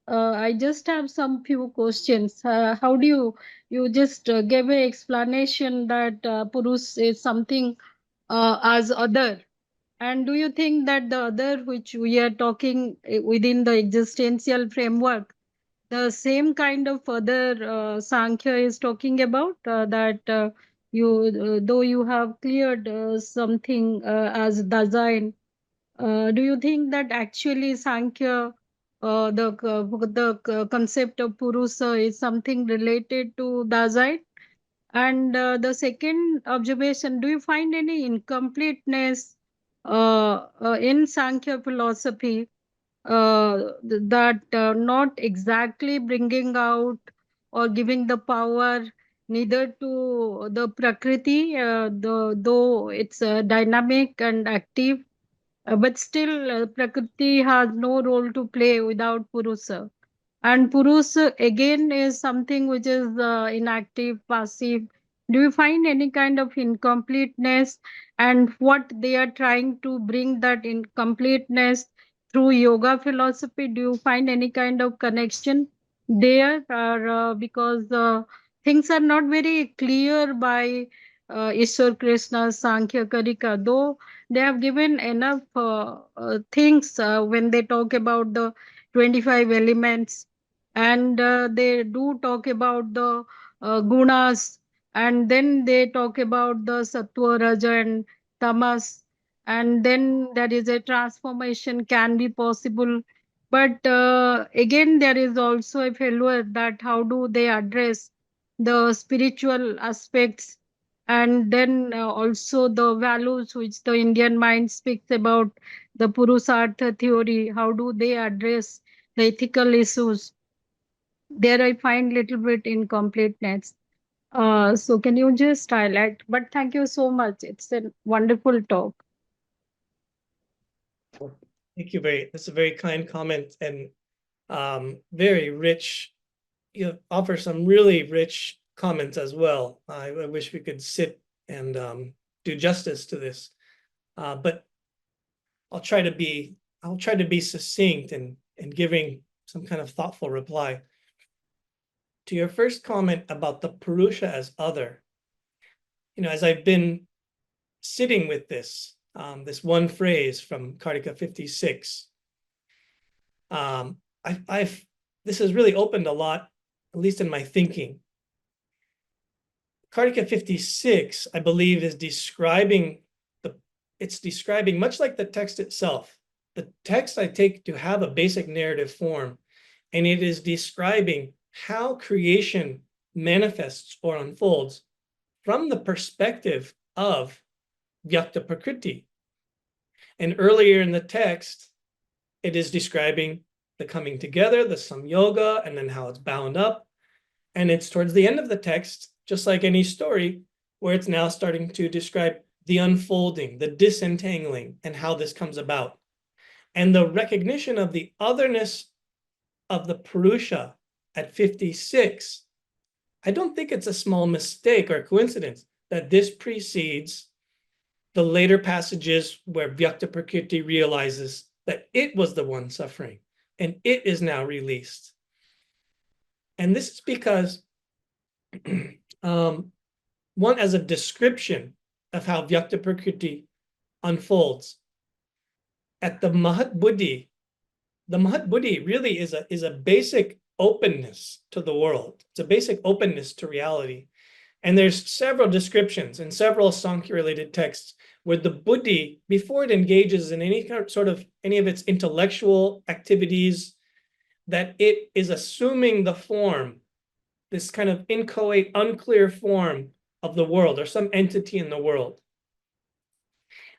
I just have some few questions. How do you just gave an explanation that Purus is something as other. And do you think that the other which we are talking within the existential framework, the same kind of other Sāṅkhya is talking about, that though you have cleared something as Dasein, do you think that actually Sāṅkhya, the concept of Purusa is something related to Dasein? And the second observation, do you find any incompleteness in Sāṅkhya philosophy that not exactly bringing out or giving the power neither to the Prakriti, though it's dynamic and active, but still Prakriti has no role to play without Purusa. And Purusa again is something which is inactive, passive. Do you find any kind of incompleteness, and what they are trying to bring that incompleteness through yoga philosophy? Do you find any kind of connection there? Or, because things are not very clear by Ishwar Krishna's Sāṅkhya Karika, though they have given enough things when they talk about the 25 elements, and they do talk about the gunas, and then they talk about the sattva, raja, and tamas, and then there is a transformation can be possible. But again, there is also a failure that how do they address the spiritual aspects, and then also the values which the Indian mind speaks about, the Puruṣa-Artha theory, how do they address the ethical issues? There I find little bit incompleteness. So can you just highlight? But thank you so much. It's a wonderful talk. Thank you. That's a very kind comment, and very rich. You offer some really rich comments as well. I wish we could sit and do justice to this, but I'll try to be succinct and giving some kind of thoughtful reply. To your first comment about the Purusha as other, as I've been sitting with this one phrase from Kartika 56, this has really opened a lot, at least in my thinking. Kartika 56, I believe, is describing much like the text itself. The text I take to have a basic narrative form, and it is describing how creation manifests or unfolds from the perspective of Vyakta Prakriti. And earlier in the text, it is describing the coming together, the samyoga, and then how it's bound up. And it's towards the end of the text, just like any story, where it's now starting to describe the unfolding, the disentangling, and how this comes about. And the recognition of the otherness of the Purusha at 56, I don't think it's a small mistake or coincidence that this precedes the later passages where Vyakta Prakriti realizes that it was the one suffering and it is now released. And this is because one, as a description of how Vyakta Prakriti unfolds, at the Mahat Buddhi really is a basic openness to the world. It's a basic openness to reality. And there's several descriptions in several Sāṅkhya-related texts where the Buddhi, before it engages in any of its intellectual activities, that it is assuming the form, this kind of inchoate, unclear form of the world or some entity in the world.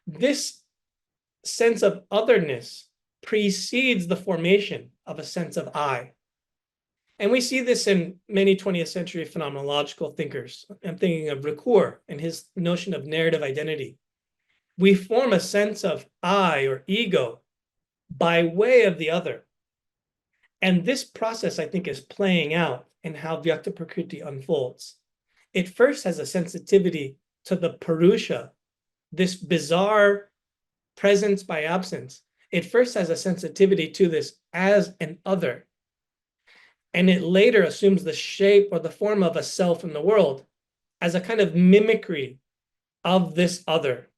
This sense of otherness precedes the formation of a sense of I. And we see this in many 20th century phenomenological thinkers. I'm thinking of Ricoeur and his notion of narrative identity. We form a sense of I or ego by way of the other. And this process, I think, is playing out in how Vyakta Prakriti unfolds. It first has a sensitivity to the Purusha, this bizarre presence by absence. It first has a sensitivity to this as an other. And it later assumes the shape or the form of a self in the world as a kind of mimicry of this other.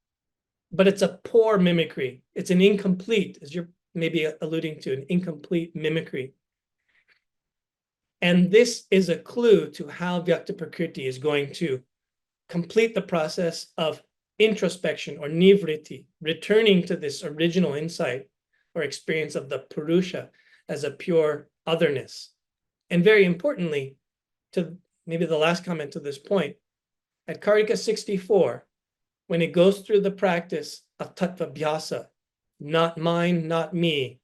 But it's a poor mimicry. It's an incomplete, as you're maybe alluding to, an incomplete mimicry. And this is a clue to how Vyakta Prakriti is going to complete the process of introspection or nivritti, returning to this original insight or experience of the Purusha as a pure otherness. And very importantly, to maybe the last comment to this point, at Karika 64, when it goes through the practice of tattva bhyasa, not mine, not me,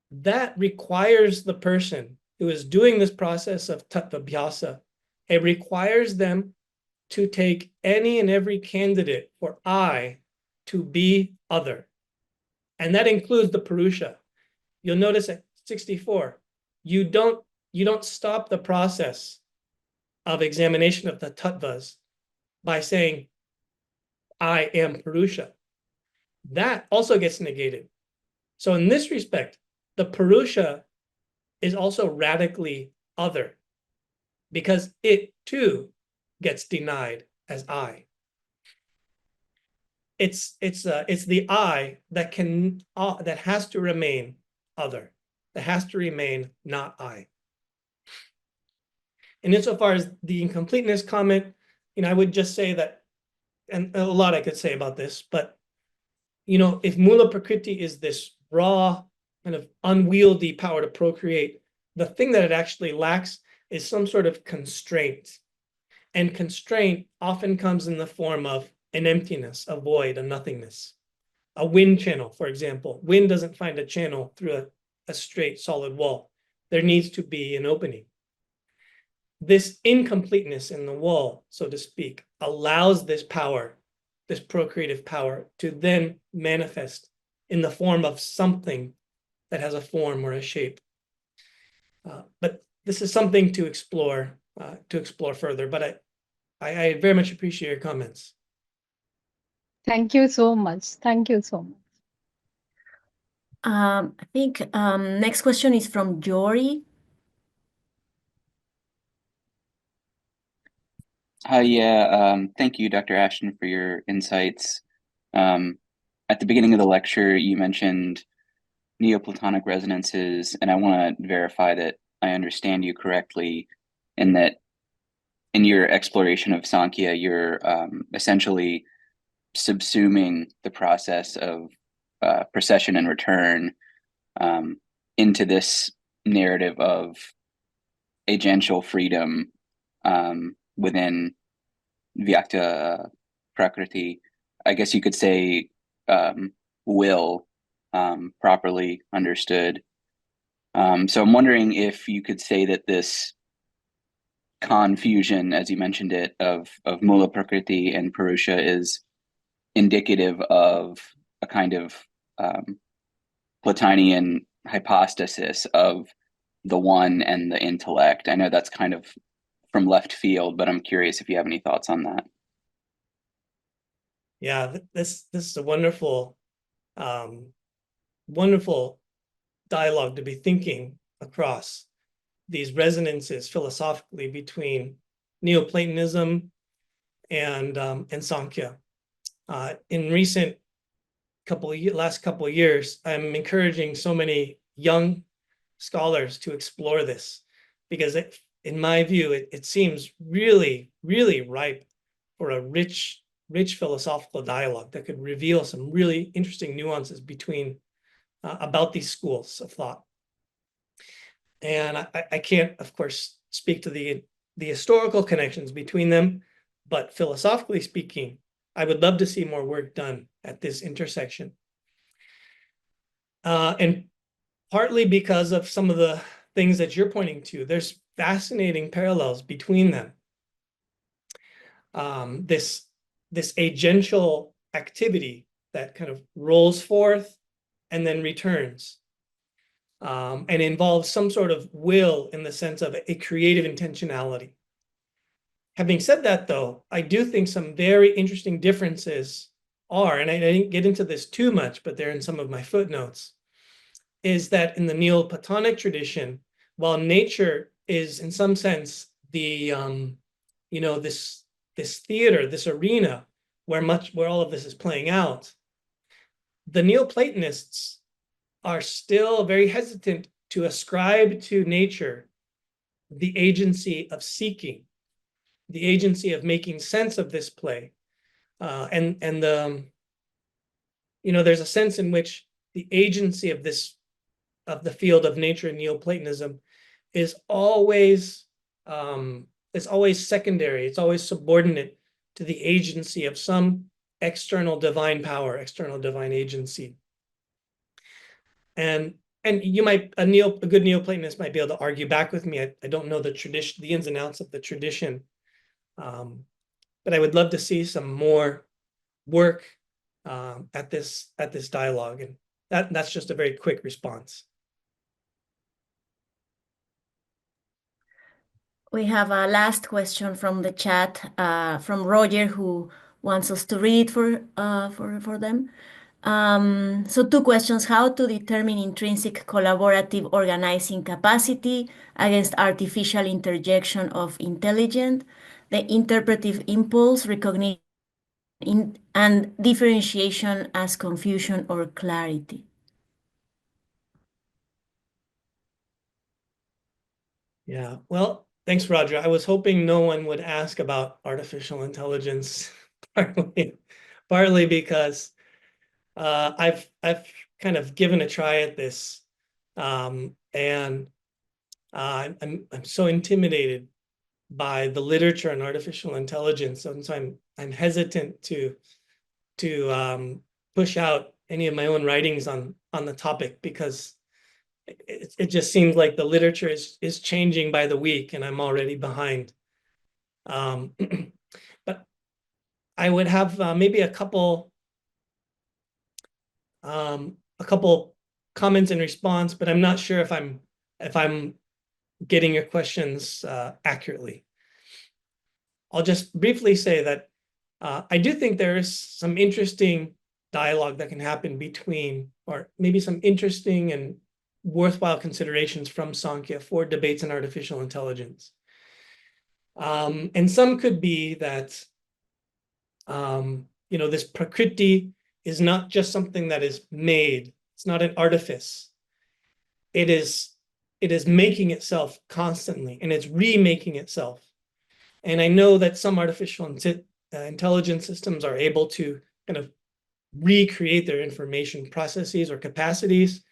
that requires the person who is doing this process of tattva bhyasa, it requires them to take any and every candidate for I to be other. And that includes the Purusha. You'll notice at 64, you don't stop the process of examination of the tattvas by saying, I am Purusha. That also gets negated. So in this respect, the Purusha is also radically other because it too gets denied as I. it's the I that has to remain other, that has to remain not I. And insofar as the incompleteness comment, I would just say that, and a lot I could say about this, but if Mula Prakriti is this raw, kind of unwieldy power to procreate, the thing that it actually lacks is some sort of constraint. And constraint often comes in the form of an emptiness, a void, a nothingness. A wind channel, for example. Wind doesn't find a channel through a straight, solid wall. There needs to be an opening. This incompleteness in the wall, so to speak, allows this power, this procreative power, to then manifest in the form of something that has a form or a shape. But this is something to explore further. But I very much appreciate your comments. Thank you so much. Thank you so much. I think next question is from Jory. Thank you, Dr. Ashton, for your insights. At the beginning of the lecture, you mentioned Neoplatonic resonances, and I want to verify that I understand you correctly in that in your exploration of Sāṅkhya, you're essentially subsuming the process of procession and return into this narrative of agential freedom within Vyakta Prakriti. I guess you could say will, properly understood. So I'm wondering if you could say that this confusion, as you mentioned it, of Mula Prakriti and Purusha is indicative of a kind of Platonian hypostasis of the one and the intellect. I know that's kind of from left field, but I'm curious if you have any thoughts on that. Yeah, this is a wonderful, wonderful dialogue to be thinking across these resonances philosophically between Neoplatonism and Sāṅkhya. In last couple of years, I'm encouraging so many young scholars to explore this because in my view, it seems really, really ripe for a rich philosophical dialogue that could reveal some really interesting nuances about these schools of thought. And I can't, of course, speak to the historical connections between them, but philosophically speaking, I would love to see more work done at this intersection. And partly because of some of the things that you're pointing to, there's fascinating parallels between them. This agential activity that kind of rolls forth and then returns, and involves some sort of will in the sense of a creative intentionality. Having said that, though, I do think some very interesting differences are, and I didn't get into this too much, but they're in some of my footnotes, is that in the Neoplatonic tradition, while nature is in some sense the, this theater, this arena where all of this is playing out, the Neoplatonists are still very hesitant to ascribe to nature the agency of seeking, the agency of making sense of this play. And there's a sense in which the agency of the field of nature in Neoplatonism is always secondary. It's always subordinate to the agency of some external divine power, external divine agency. And you might, a good Neoplatonist might be able to argue back with me. I don't know the tradition, the ins and outs of the tradition, but I would love to see some more work at this dialogue, and that's just a very quick response. We have a last question from the chat from Roger, who wants us to read for them. So 2 questions: how to determine intrinsic collaborative organizing capacity against artificial interjection of intelligent, the interpretive impulse, recognition and differentiation as confusion or clarity. Yeah, well, thanks, Roger. I was hoping no one would ask about artificial intelligence, partly because I've kind of given a try at this, and I'm so intimidated by the literature on artificial intelligence, and so I'm hesitant to push out any of my own writings on the topic, because it just seems like the literature is changing by the week, and I'm already behind. But I would have maybe a couple comments in response, but I'm not sure if I'm getting your questions accurately. I'll just briefly say that I do think there is some interesting dialogue that can happen between, or maybe some interesting and worthwhile considerations from Sāṅkhya for debates in artificial intelligence. And some could be that, this prakriti is not just something that is made. It's not an artifice. It is making itself constantly, and it's remaking itself. And I know that some artificial intelligence systems are able to kind of recreate their information processes or capacities,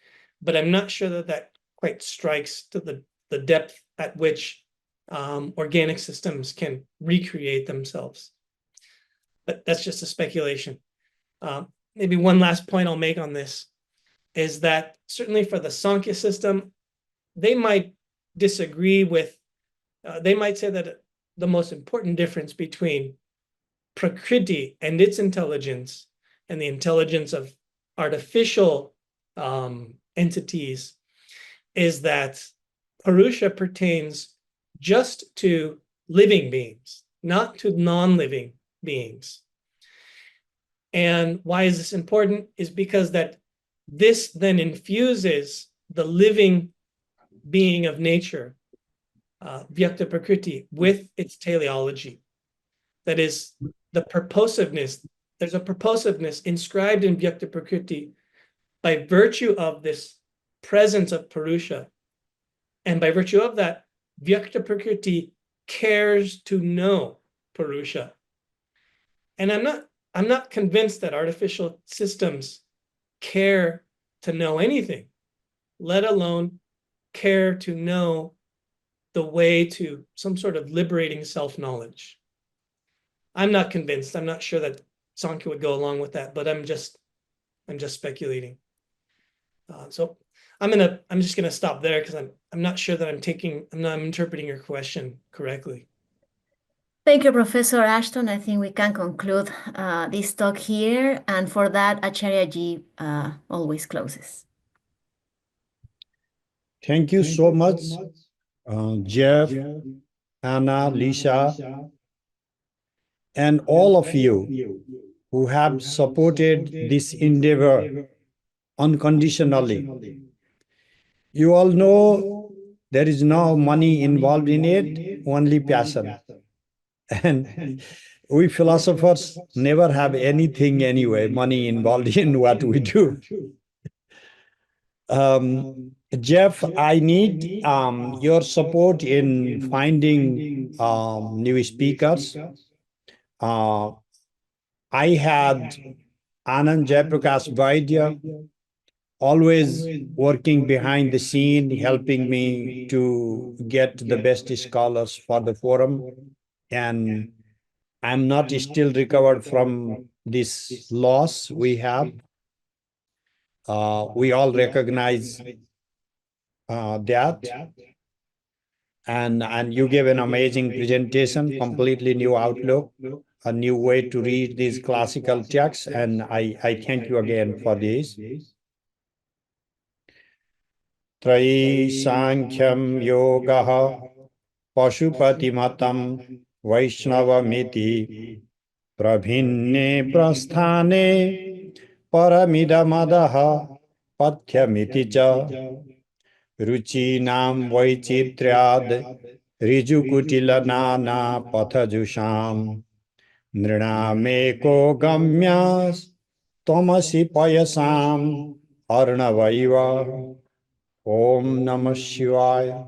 but I'm not sure that that quite strikes to the depth at which organic systems can recreate themselves. But that's just a speculation. Maybe one last point I'll make on this is that certainly for the Sāṅkhya system, they might disagree with, they might say that the most important difference between prakriti and its intelligence and the intelligence of artificial entities is that Purusha pertains just to living beings, not to non-living beings. And why is this important? Is because that this then infuses the living being of nature, Vyakta Prakriti, with its teleology. That is, the purposiveness, there's a purposiveness inscribed in Vyakta Prakriti by virtue of this presence of Purusha. And by virtue of that, Vyakta Prakriti cares to know Purusha. And I'm not convinced that artificial systems care to know anything, let alone care to know the way to some sort of liberating self-knowledge. I'm not convinced. I'm not sure that Sāṅkhya would go along with that, but I'm just speculating. So I'm just gonna stop there because I'm not sure that I'm not interpreting your question correctly. Thank you, Professor Ashton. I think we can conclude this talk here, and for that, Acharya Ji always closes. Thank you so much, Geoff, Anna, Lisa, and all of you who have supported this endeavor unconditionally. You all know there is no money involved in it, only passion. And we philosophers never have anything anyway, money involved in what we do. Geoff, I need your support in finding new speakers. I had Anand Jayaprakash Vaidya always working behind the scene, helping me to get the best scholars for the forum. And I'm not still recovered from this loss we have. We all recognize that. And you gave an amazing presentation, completely new outlook, a new way to read these classical texts. And I thank you again for this. Trayi Sāṅkhyam Yogaha Pashupatimatam Vaishnavamiti Prabhinne Prasthane Paramidamadaha Pathyamiti Cha Ruchinam Vaichitryad Rijukutila Nana Pathajusham Nrinameko gamyas Tomasi payasam arnavaiva. Om Namah Shivaya.